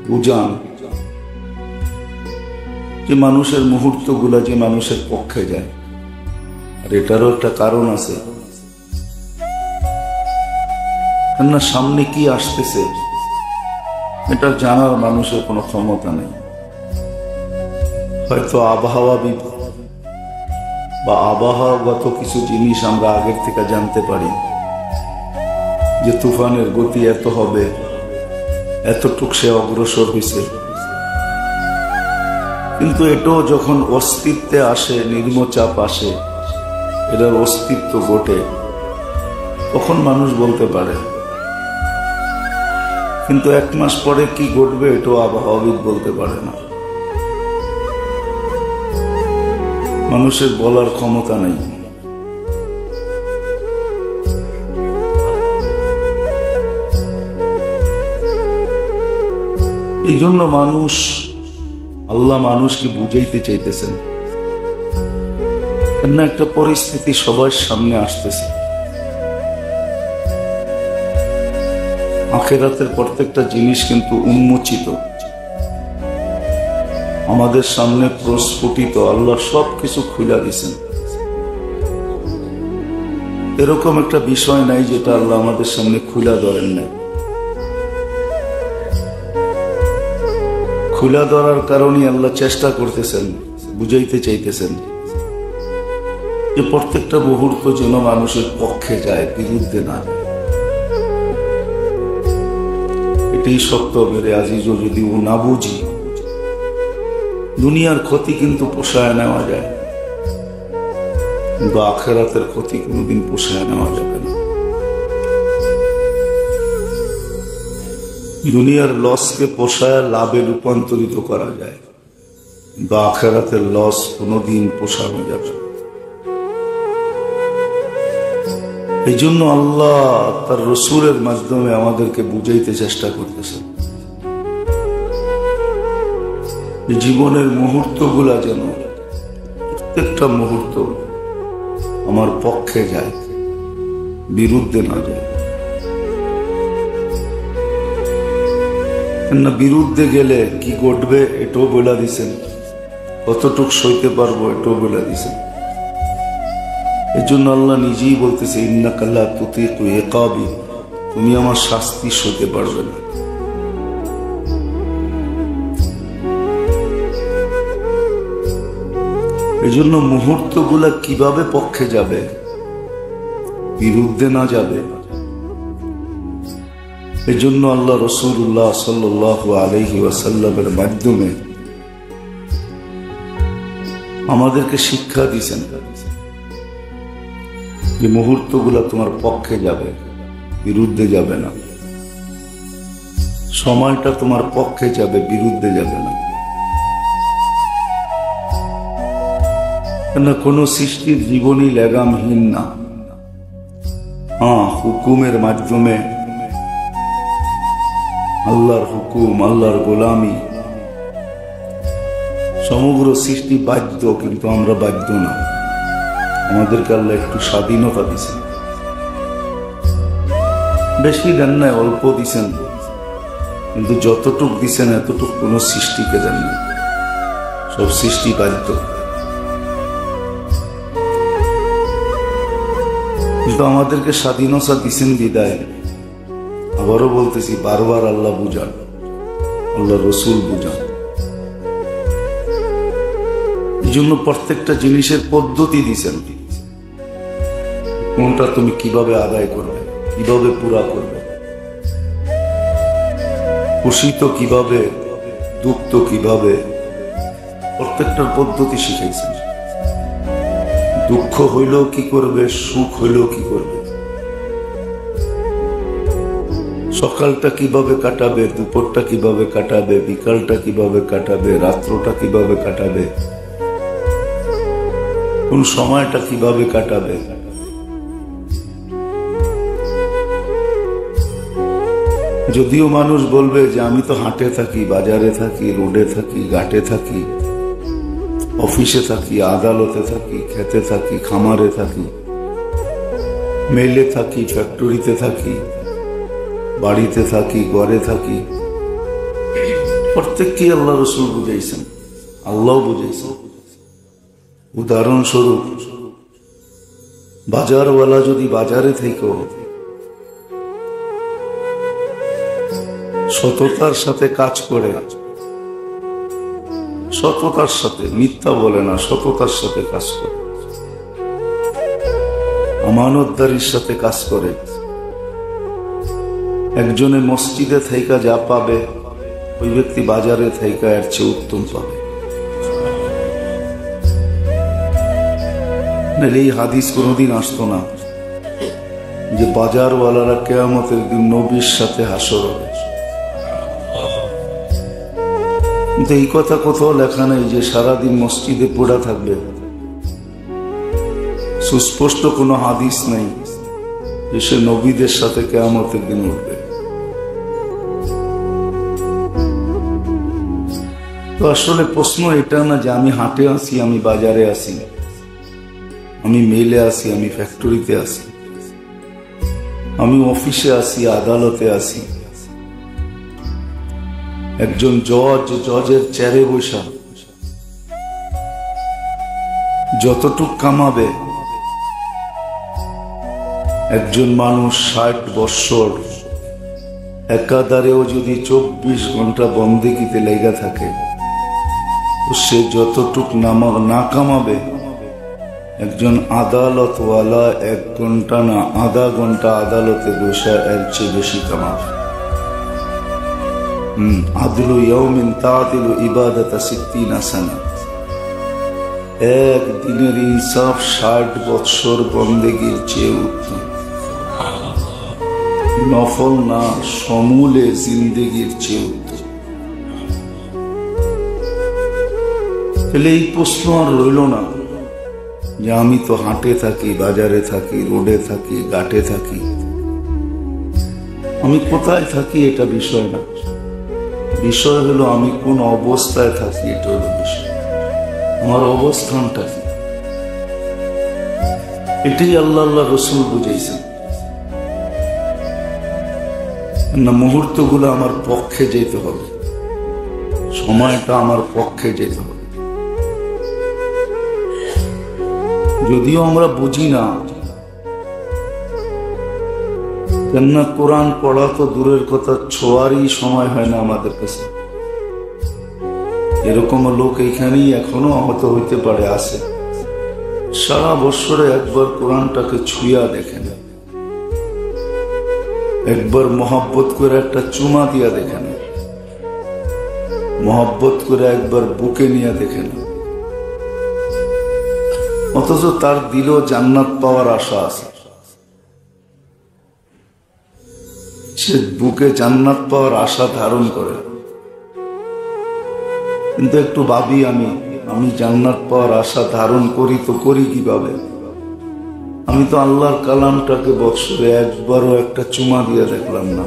বুঝান যে মানুষের মুহূর্তগুলা যে মানুষের পক্ষে যায়। আর এটারও একটা কারণ আছে, কেননা সামনে কি আসতেছে এটা জানার মানুষের কোনো ক্ষমতা নেই। হয়তো আবহাওয়া বা আবহাওয়াগত কিছু জিনিস আমরা আগের থেকে জানতে পারি যে তুফানের গতি এত হবে, এতটুক সে অগ্রসর হয়েছে, কিন্তু এটাও যখন অস্তিত্বে আসে, নিম্নচাপ আসে, এটার অস্তিত্ব ঘটে, তখন মানুষ বলতে পারে। কিন্তু 1 মাস পরে কি ঘটবে এটাও আবহাওয়াবিদ বলতে পারে না। মানুষের বলার ক্ষমতা নেই। এই জন্য আল্লাহ মানুষকে বুঝাইতে চাইতেছেন, না একটা পরিস্থিতি সবার সামনে আসতেছে। আখিরাতের প্রত্যেকটা জিনিস কিন্তু উন্মোচিত। আমাদের সামনে প্রস্ফুটিত, আল্লাহ সব কিছু খুলে দিয়েছেন। এরকম একটা বিষয় নাই যেটা আল্লাহ আমাদের সামনে খুলে ধরেন নাই। খুলে ধরার কারণে আল্লাহ চেষ্টা করতেছেন, বুঝাইতে চাইতেছেন যে প্রত্যেকটা মুহূর্ত যেন মানুষের পক্ষে যায়, বিরুদ্ধে না যায়। এটাই সত্য মেরে আজিজ। যদি ও না বুঝি, দুনিয়ার ক্ষতি কিন্তু পোষায় নেওয়া যায়, কিন্তু আখিরাতের ক্ষতি কোনোদিন পোষায় নেওয়া যাবে না। দুনিয়ার লসকে পোষায় লাভে রূপান্তরিত করা যায়, কিন্তু আখিরাতের লস কোনোদিন পোষানো যাবে না। এই জন্য আল্লাহ তার রসুলের মাধ্যমে আমাদেরকে বুঝাইতে চেষ্টা করতেছেন জীবনের মুহূর্তগুলা যেন প্রত্যেকটা মুহূর্ত আমার পক্ষে যায়, বিরুদ্ধে না যায়। না বিরুদ্ধে গেলে কি ঘটবে এটাও বলে দিছেন, কতটুক সইতে পারবো এটাও বলে দিছেন। এই জন্য আল্লাহ নিজেই বলতেছে, ইন্নাকা লা তুতিকু ইকাবি, তুমি আমার শাস্তি সইতে পারবে না। এই জন্য মুহূর্তগুলা কিভাবে পক্ষে যাবে, বিরুদ্ধে না যাবে, এই জন্য আল্লাহ রাসূলুল্লাহ সাল্লাল্লাহু আলাইহি ওয়াসাল্লামের মাধ্যমে আমাদেরকে শিক্ষা দিয়েছেন যে মুহূর্তগুলা তোমার পক্ষে যাবে, বিরুদ্ধে যাবে না। সময়টা তোমার পক্ষে যাবে, বিরুদ্ধে যাবে না। কেন কোন সৃষ্টির জীবনই লেগামহীন না। হুকুমের মাধ্যমে আল্লাহর হুকুম, আল্লাহর গোলামি, সমগ্র সৃষ্টি বাধ্য, কিন্তু আমরা বাধ্য না। আমাদেরকে আল্লাহ একটু স্বাধীনতা দিয়েছেন, বেশি দেন নাই, অল্প দিছেন, কিন্তু যতটুক দিছেন এতটুক কোন সৃষ্টিকে দেন না। সব সৃষ্টি বাধ্য, কিন্তু আমাদেরকে স্বাধীনতা দিছেন বিদায়। আবারও বলতেছি, বারবার আল্লাহ বুঝান, আল্লাহ রসুল বুঝান। এই জন্য প্রত্যেকটা জিনিসের পদ্ধতি দিছেন, কোনটা তুমি কিভাবে আদায় করবে, কিভাবে পুরা করবে, খুশি তো কিভাবে, দুঃখ তো কিভাবে, প্রত্যেকটার পদ্ধতি শিখাইছেন। দুঃখ হইলেও কি করবে, সুখ হইলেও কি করবে, সকালটা কিভাবে কাটাবে, দুপুরটা কিভাবে কাটাবে, বিকালটা কিভাবে কাটাবে, রাত্রটা কিভাবে কাটাবে, কোন সময়টা কিভাবে কাটাবে। যদিও মানুষ বলবে যে আমি তো হাটে থাকি, বাজারে থাকি, রোডে থাকি, ঘাটে থাকি, অফিসে থাকি, আদালতে থাকি, খেতে থাকি, খামারে থাকি, মেলে থাকি, ফ্যাক্টরিতে থাকি, বাড়িতে থাকি, ঘরে থাকি, প্রত্যেককে আল্লাহ রসুল বুঝাইছেন, আল্লাহ বুঝাইছেন। উদাহরণস্বরূপ, বাজারওয়ালা যদি বাজারে থেকে সততার সাথে কাজ করে, সততার সাথে, মিথ্যা বলে না, সততার সাথে কাজ করে, আমানতদারির সাথে কাজ করে, একজনে মসজিদে থাইকা যা পাবে ওই ব্যক্তি বাজারে থাইকা এর চেয়ে উত্তম পাবে। এই হাদিস কোনোদিন আসতো না যে বাজারওয়ালারা কিয়ামতের দিন নবীর সাথে হাসর হবে। কিন্তু এই কথা কোথাও লেখা নেই যে সারাদিন মসজিদে পড়া থাকবে। সুস্পষ্ট কোনো হাদিস নেই যে সে নবীদের সাথে কিয়ামতের দিন উঠবে। তো আসলে প্রশ্ন এটা না যে আমি হাটে আসি, আমি বাজারে আসি, আমি মেলে আসি, আমি ফ্যাক্টরিতে আসি, আমি অফিসে আসি, আদালতে আসি, একজন জজের চেয়ারে বসা যতটুক কামাবে, একজন মানুষ 60 বৎসর একাধারেও যদি 24 ঘন্টা বন্দেগীতে লেগে থাকে, তো সে যতটুক না কামাবে, একজন আদালতওয়ালা 1 ঘন্টা না আধা ঘন্টা আদালতে বসে এর চেয়ে বেশি কামাবে। আদলু ইয়াউমিন তাদিলু ইবাদাতা 60 সানা। এক দিনের ইনসাফ 60 বৎসর বন্দেগীর চেয়ে উত্তম। নফল না, সমূলে জিন্দেগির চেয়ে উত্তম। তাহলে এই প্রশ্ন আর রইল না যে আমি তো হাটে থাকি, বাজারে থাকি, রোডে থাকি, ঘাটে থাকি, আমি কোথায় থাকি এটা বিষয় না। বিষয় হলো আমি কোন অবস্থায় থাকি, এটা হলো বিষয়। আমার অবস্থানটা কি, এটাই আল্লাহ রসুল বুঝাইছেন না। মুহূর্তগুলো আমার পক্ষে যেতে হবে, সময়টা আমার পক্ষে যেতে হবে। যদিও আমরা বুঝি না, কেননা কোরআন পড়া তো দূরের কথা, ছোঁয়ারই সময় হয় না আমাদের কাছে। এরকম লোক এইখানেই এখনো আহত হইতে পারে, আছে। সারা বছরে একবার কোরআনটাকে ছুঁয়া দেখে না, একবার মহব্বত করে একটা চুমা দিয়া দেখে না, মহব্বত করে একবার বুকে নিয়ে দেখে না। অথচ তার দিলেও জান্নাত পাওয়ার আশা আছে। সে বুকে জান্নাত পাওয়ার আশা ধারণ করে, কিন্তু একটু ভাবি আমি জান্নাত পাওয়ার আশা ধারণ করি তো করি কিভাবে? আমি তো আল্লাহর কালামটাকে বছরে একবারও একটা চুমা দিয়ে দেখলাম না।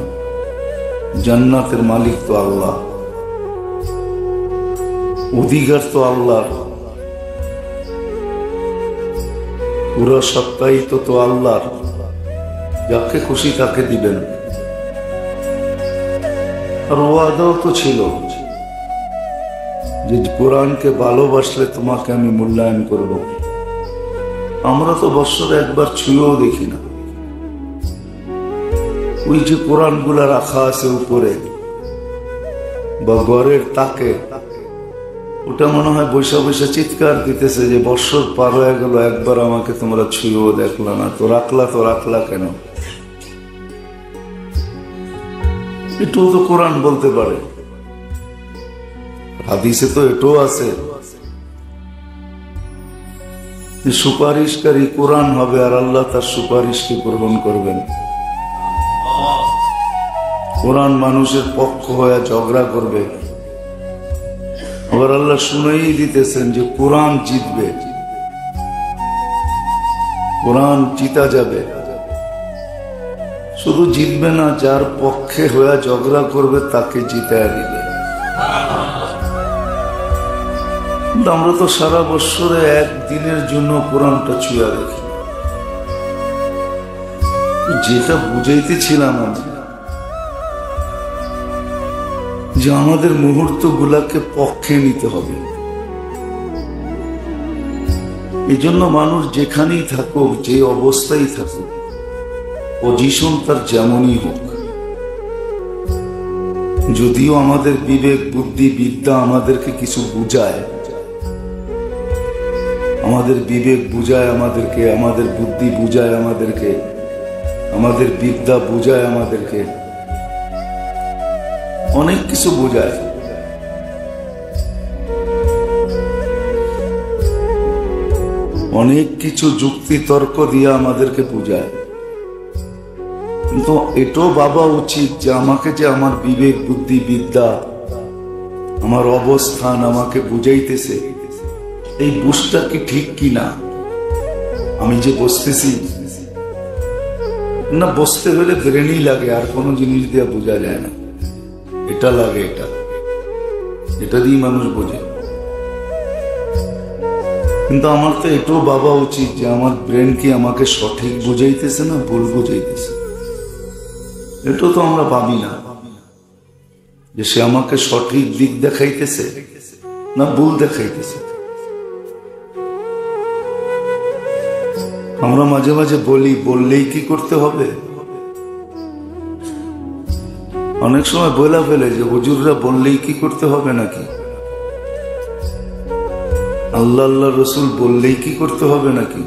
জান্নাতের মালিক তো আল্লাহ, অধিকার তো আল্লাহর, পুরো সত্তায়িত তো আল্লাহর। যাকে খুশি তাকে দিবেন। আর ওয়াদাও তো ছিল যে কোরআনকে ভালোবাসলে তোমাকে আমি মূল্যায়ন করব। আমরা তো বছরে একবার ছুঁয়েও দেখি না। ওই যে কোরআনগুলা রাখা আছে উপরে বা ঘরের তাকে, ওটা মনে হয় বৈশা বৈশা চিৎকার দিতেছে যে বছর পার হয়ে গেল, একবার আমাকে তোমরা ছুঁয়েও দেখলা না, তো রাখলা কেন? এটাও তো কোরআন বলতে পারে। হাদিসে তো এটাও আছে যে সুপারিশকারী কোরআন হবে আর আল্লাহ তার সুপারিশকে গ্রহণ করবেন। কোরআন মানুষের পক্ষ হয়ে ঝগড়া করবে, আবার আল্লাহ শুনেই দিতেছেন যে কোরআন জিতবে, কোরআন জিতা যাবে। শুধু জিতবে না, যার পক্ষে হয়ে ঝগড়া করবে তাকে জিতায় দিবে। আমরা তো সারা বছরে একদিনের জন্য কোরআনটা ছুঁয়া দেখি। যেটা বুঝাইতেছিলাম আমি, যে আমাদের মুহূর্ত গুলাকে পক্ষে নিতে হবে। এই জন্য মানুষ যেখানেই থাকুক, যে অবস্থায় থাকুক, পজিশন তার যেমনই হোক, যদিও আমাদের বিবেক বুদ্ধি বিদ্যা আমাদেরকে কিছু বুঝায়, আমাদের বিবেক বুঝায় আমাদেরকে, আমাদের বুদ্ধি বুঝায় আমাদেরকে, আমাদের বিদ্যা বুঝায় আমাদেরকে, অনেক কিছু বোঝায়। অনেক কিছু যুক্তি তর্ক দিয়ে আমাদেরকে বুঝায়। কিন্তু এটাও ভাবা উচিত যে আমাকে যে আমার বিবেক বুদ্ধি বিদ্যা, আমার অবস্থান আমাকে বুঝাইতেছে, এই বুঝটা কি ঠিক কি না? আমি যে বসতেছি না, বসতে হলে ব্রেনই লাগে, আর কোনো জিনিস দিয়ে বোঝা যায় না। এটা লাগে, এটা দিয়ে মানুষ বোঝে। কিন্তু আমার তো এটাও ভাবা উচিত যে আমার ব্রেন কি আমাকে সঠিক বুঝাইতেছে না ভুল বুঝাইতেছে। এটা তো আমরা ভাবি না যে সে আমাকে সঠিক দিক দেখাইতেছে না ভুল দেখাইতেছে। আমরা মাঝে মাঝে বলি, বললেই কি করতে হবে? অনেক সময় বলা ফেলে যে হুজুররা বললেই কি করতে হবে নাকি? আল্লাহ আল্লাহ রসুল বললেই কি করতে হবে নাকি?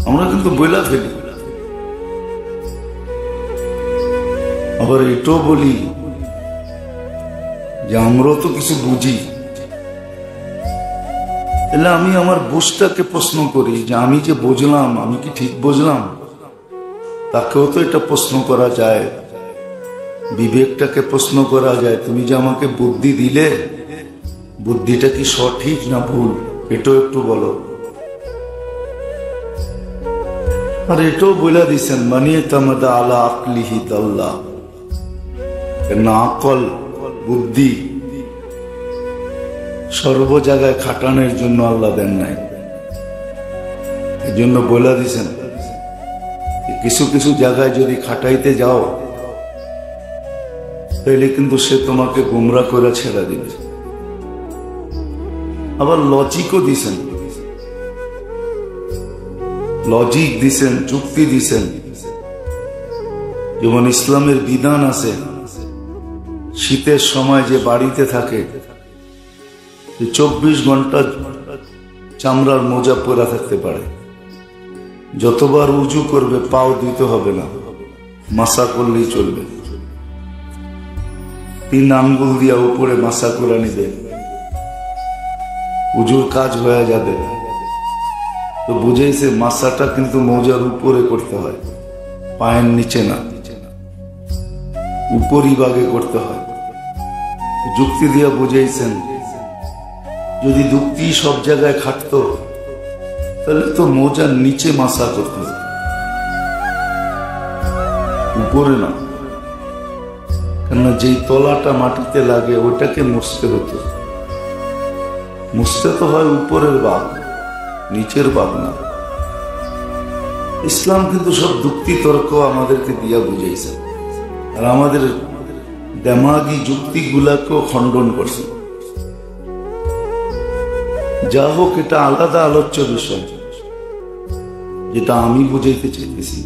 আমরা কিন্তু বলা ফেলি। আবার এটাও বলি যে আমরাও তো কিছু বুঝি। তাহলে আমি আমার বুঝটাকে প্রশ্ন করি যে আমি যে বুঝলাম, আমি কি ঠিক বুঝলাম? তাকেও তো এটা প্রশ্ন করা যায়, বিবেকটাকে প্রশ্ন করা যায়। তুমি যে আমাকে বুদ্ধি দিলে, বুদ্ধিটা কি সঠিক না ভুল, এটাও একটু বলো। আর এটাও বলে দিছেন মানিয়ে তামাদা আলা আকলিহি দাল্লাহ, না আকল বুদ্ধি সর্ব জায়গায় খাটানোর জন্য আল্লাহ দেন নাই। এই জন্য বলে দিছেন কিছু কিছু জায়গায় যদি খাটাইতে যাও তাহলে কিন্তু সে তোমাকে গুমরা করে ছেড়ে দিবে। আবার লজিকও দিছেন, লজিক দিছেন, যুক্তি দিছেন। যেমন ইসলামের বিধান আছে, শীতের সময় যে বাড়িতে থাকে 24 ঘন্টা চামড়ার মোজা পরা থাকতে পারে। যতবার উজু করবে পাও দিতে হবে না, মাসা করলেই চলবে। 3 আঙ্গুল দিয়া উপরে মাসা করে নিবে, উজুর কাজ হয়ে যাবে। তো বুঝেছে মাসাটা কিন্তু মোজার উপরে করতে হয়, পায়ের নিচে না, উপরই ভাগে করতে হয়। যুক্তি দিয়া বুঝেছেন যদি যুক্তি সব জায়গায় খাটতো তাহলে তো মোজার নিচে মাসা করতে হতো, উপরে না। কেননা যেই তলাটা মাটিতে লাগে ওটাকে মুছতে হতো। মুছতে তো হয় উপরের ভাগ, নিচের ভাগ না। ইসলাম কিন্তু সব যুক্তি তর্ক আমাদেরকে দিয়া বুঝাইছে, আর আমাদের দেমাগি যুক্তিগুলাকেও খণ্ডন করছে। যা হোক, এটা আলাদা আলোচ্য বিষয়, যেটা আমি বুঝাইতে চাইতেছি।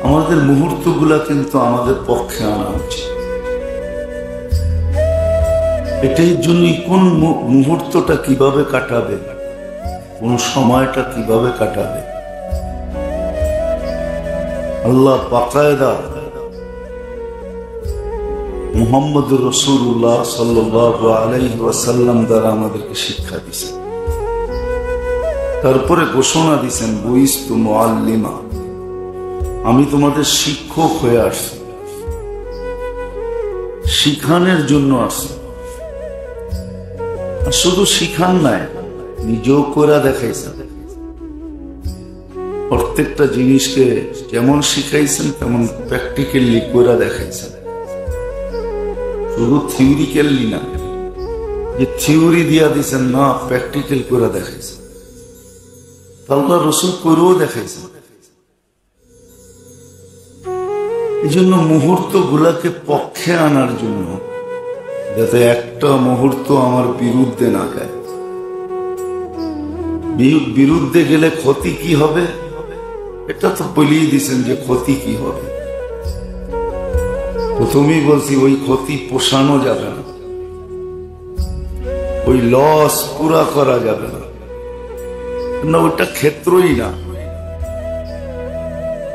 আমাদের মুহূর্তগুলা কিন্তু আমাদের পক্ষে আনা উচিত। এটাই জন্যই কোন মুহূর্তটা কিভাবে কাটাবে, কোন সময়টা কিভাবে কাটাবে, আল্লাহ বাকায়দা মুহাম্মদুর রাসূলুল্লাহ সাল্লাল্লাহু আলাইহি ওয়াসাল্লাম দ্বারা আমাদেরকে শিক্ষা দিয়েছেন। তারপরে ঘোষণা দিয়েছেন বুইস্তু মুআল্লিমা, আমি তোমাদের শিক্ষক হয়ে আসছি, শিখানোর জন্য আসছি। আর শুধু শিখান নাই, নিজেও করে দেখাইছেন। প্রত্যেকটা জিনিসকে যেমন শিখাইছেন তেমন প্র্যাকটিক্যালি করে দেখাইছেন। শুধু থিওরিক্যালি না, যে থিওরি দিয়া দিচ্ছেন না, প্র্যাকটিক্যাল করে দেখাইছেন। আল্লাহ রাসূল করেও দেখাইছেন। এই জন্য মুহূর্ত গুলাকে পক্ষে আনার জন্য, যাতে একটা মুহূর্ত আমার বিরুদ্ধে না যায়। বিরুদ্ধে গেলে ক্ষতি কি হবে এটা তো বলেই দিচ্ছেন যে ক্ষতি কি হবে। প্রথমেই বলছি ওই ক্ষতি পোষানো যাবে না, ওই লস পুরা করা যাবে না, না ওটা ক্ষেত্রই না,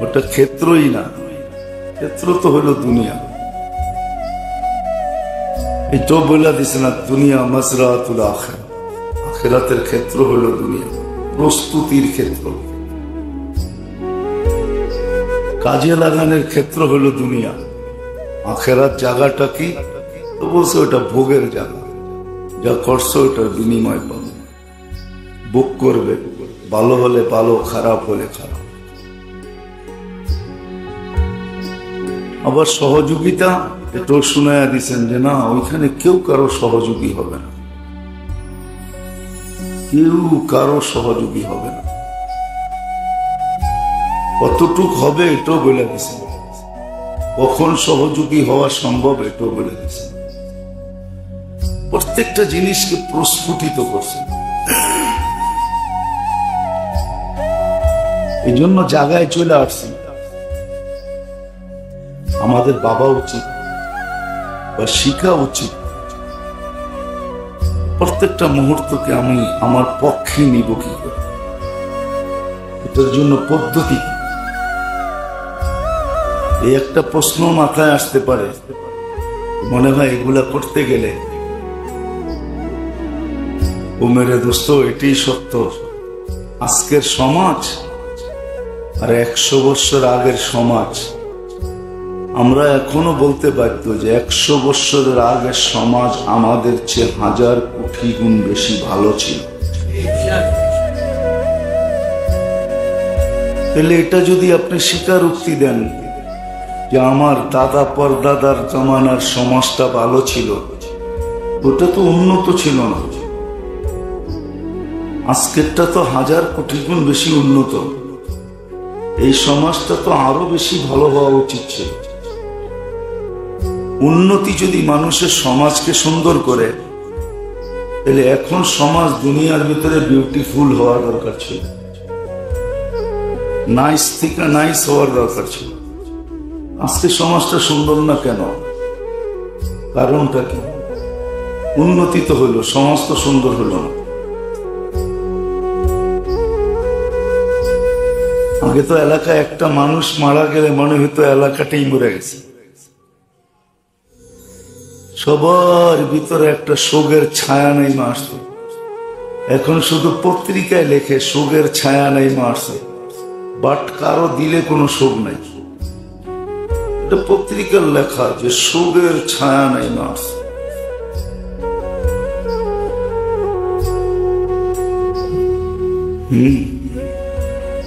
ওটা ক্ষেত্রই না। ক্ষেত্র তো হলো দুনিয়া। এটাও বলে দিছে না, দুনিয়া মাজরাতুল আখিরাহ, আখিরাতের ক্ষেত্র হলো দুনিয়া, প্রস্তুতির ক্ষেত্র, কাজে লাগানোর ক্ষেত্র হলো দুনিয়া। আখিরাত জায়গাটা কি? তো বলছে ওটা ভোগের জায়গা, যা করছো ওটার বিনিময় পাবে, ভোগ করবে, ভালো হলে ভালো, খারাপ হলে খারাপ। আবার সহযোগিতা, এটাও শুনাইয়া দিচ্ছেন যে না, ওইখানে কেউ কারো সহযোগী হবে না, কেউ কারো সহযোগী হবে না। কতটুক হবে এটাও বলে দিচ্ছেন, কখন সহযোগী হওয়া সম্ভব এটাও বলে দিচ্ছেন। প্রত্যেকটা জিনিসকে প্রস্ফুটিত করছেন। এই জন্য জায়গায় চলে আসছি। আমাদের বাবা উচিত বা শিখা উচিত প্রত্যেকটা মুহূর্তকে আমি আমার পক্ষে নিব কি করে, এটার জন্য পদ্ধতি। এই একটা প্রশ্ন মাথায় আসতে পারে, মনে হয় এগুলা করতে গেলে ও মেরে দোস্ত এটি সত্য, আজকের সমাজ আর 100 বছর আগের সমাজ, আমরা এখনো বলতে বাধ্য যে 100 বছরের আগের সমাজ আমাদের চেয়ে 1000 কোটি গুণ বেশি ভালো ছিল। তাহলে এটা যদি আপনি স্বীকারোক্তি দেন যে আমার দাদা পরদাদার জমানার সমাজটা ভালো ছিল, ওটা তো উন্নত ছিল না, আজকেরটা তো 1000 কোটি গুণ বেশি উন্নত। এই সমাজটা তো আরো বেশি ভালো হওয়া উচিত ছিল। উন্নতি যদি মানুষের সমাজকে সুন্দর করে, তাহলে এখন সমাজ দুনিয়ার ভিতরে বিউটিফুল হওয়ার দরকার ছিল, নাইস থেকে নাইস হওয়ার দরকার ছিল। আজকে সমাজটা সুন্দর না কেন? কারণটা কি? উন্নতি তো হলো, সমাজ তো সুন্দর হলো না। আগে তো এলাকায় একটা মানুষ মারা গেলে মনে হতো এলাকাটাই মরে গেছে, সবার ভিতরে একটা শোকের ছায়া নেমে আসতো। এখন শুধু পত্রিকায় লেখে শোকের ছায়া নেমে আসছে, বাট কারো দিলে কোনো শোক নাই। এটা পত্রিকার লেখা যে শোকের ছায়া নেমে আসছে।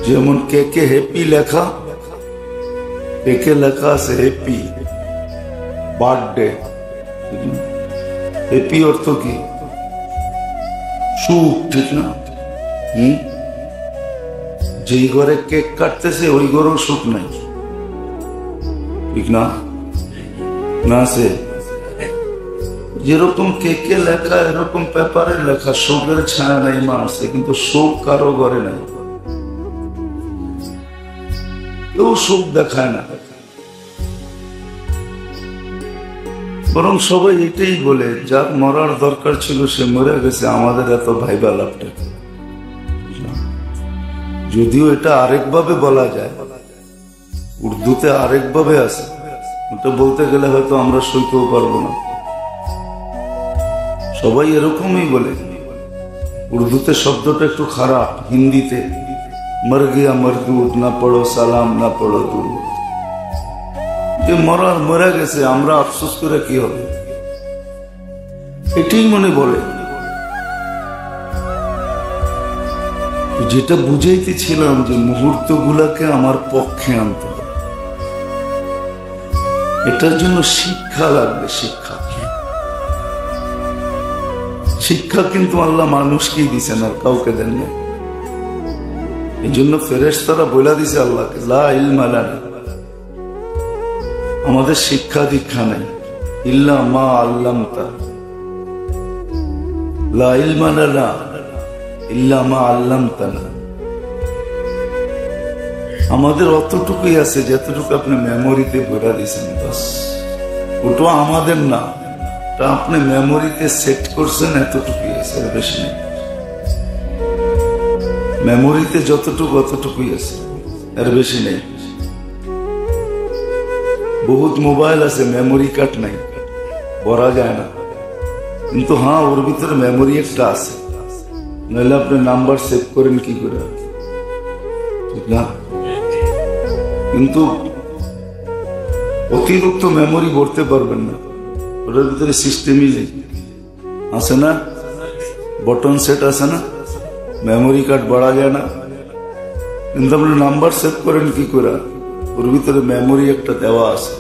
যেমন কে হ্যাপি লেখা, কে লেখা আছে হ্যাপি বার্থডে। হ্যাপি অর্থ কি? সুখ, ঠিক না? যেই ঘরে কেক কাটতেছে ওই ঘরেও সুখ নাই, ঠিক না? না আছে যেরকম কেকে লেখা এরকম পেপারে লেখা শোকের ছায়া নাই মারছে, কিন্তু শোক কারো ঘরে নাই, কেউ শোক দেখায় না। বরং সবাই এটাই বলে যার মরার দরকার ছিল সে মরে গেছে, আমাদের এত ভাইবা লাভটা। যদিও এটা আরেকভাবে বলা যায়, উর্দুতে আরেকভাবে আছে, ওটা বলতে গেলে হয়তো আমরা সইতেও পারবো না। সবাই এরকমই বলে, উর্দুতে শব্দটা একটু খারাপ, হিন্দিতে মর গিয়া মরদুদ, না পড়ো সালাম না পড়ো দুরুদ। যে মরার মরে গেছে, আমরা আফসোস করে কি হবে, এটাই মনে বলে। যেটা বুঝাইতেছিলাম যে মুহূর্ত গুলাকে আমার পক্ষে আনতে হবে, এটার জন্য শিক্ষা লাগবে। শিক্ষা কিন্তু আল্লাহ মানুষকেই দিছেন, আর কাউকে দেন না। এই জন্য ফেরেশতারা বলে দিছে আল্লাহকে, লা ইলমা লানা, আমাদের শিক্ষা দীক্ষা নাই, ইল্লা মা আল্লামতা, লা ইলমা লানা ইল্লা মা আল্লামতানা। আমাদের অতটুকুই আছে যতটুকু আপনি মেমোরিতে ভরে দিয়েছেন, বাস। ওটা আমাদের না, তা আপনি মেমোরিতে সেট করছেন, এতটুকুই আছে, এর বেশি নেই। মেমোরিতে যতটুকু অতটুকুই আছে, এর বেশি নেই। বহুত মোবাইল আছে, মেমোরি কার্ড নাই, ভরা যায় না, কিন্তু হ্যাঁ ওর ভিতরে মেমোরি একটা আছে, নইলে আপনি নাম্বার সেভ করেন কি করে, ঠিক না? কিন্তু অতিরিক্ত মেমোরি ভরতে পারবেন না, ওটার ভিতরে সিস্টেমই নেই, আছে না? বটন সেট আছে না, মেমোরি কার্ড বাড়া যায় না, কিন্তু আপনি নাম্বার সেভ করেন কি করে? ওর ভিতরে মেমোরি একটা দেওয়া আছে,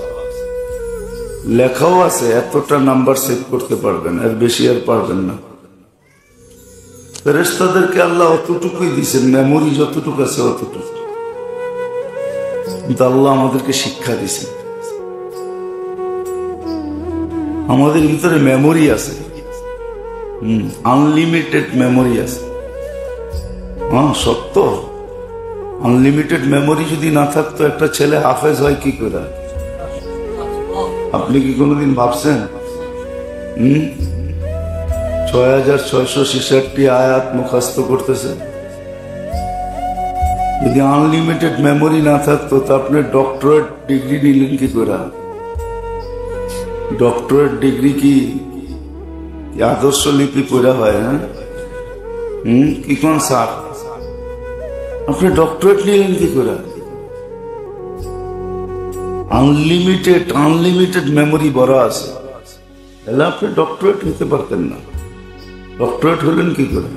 লেখাও আছে, এতটা নাম্বার সেভ করতে পারবেন, এর বেশি আর পারবেন না। ফেরেশতাদেরকে আল্লাহ অতটুকুই দিয়েছেন, মেমোরি যতটুকু আছে অতটুকু। কিন্তু আল্লাহ আমাদেরকে শিক্ষা দিয়েছেন, আমাদের ভিতরে মেমোরি আছে, আনলিমিটেড মেমোরি আছে। হ্যাঁ সত্য, আনলিমিটেড মেমোরি যদি না থাকতো একটা ছেলে হাফেজ হয় কি করে? আপনি কি কোনোদিন ভাবছেন? 6666 আয়াত মুখস্থ করতেছে। যদি আনলিমিটেড মেমোরি না থাকতো তো আপনি ডক্টরেট ডিগ্রি নিলেন কি করে? ডক্টরেট ডিগ্রি কি আদর্শ লিপি পড়া হয়? হ্যাঁ, কি কোন স্যার আপনি ডক্টরেট নিলেন কি করে? আনলিমিটেড মেমোরি ভরা আছে, তাহলে আপনি ডক্টরেট হতে পারতেন না। ডক্টরেট হলেন কি করে?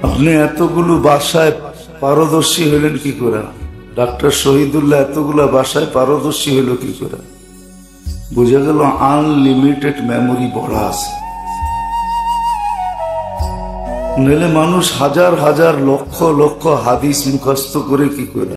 আপনি এতগুলো ভাষায় পারদর্শী হলেন কি করে? ডাক্তার শহীদুল্লাহ এতগুলা ভাষায় পারদর্শী হলো কি করে? বোঝা গেল আনলিমিটেড মেমোরি ভরা আছে। নইলে মানুষ হাজার হাজার লক্ষ লক্ষ হাদিস মুখস্থ করে কি করে?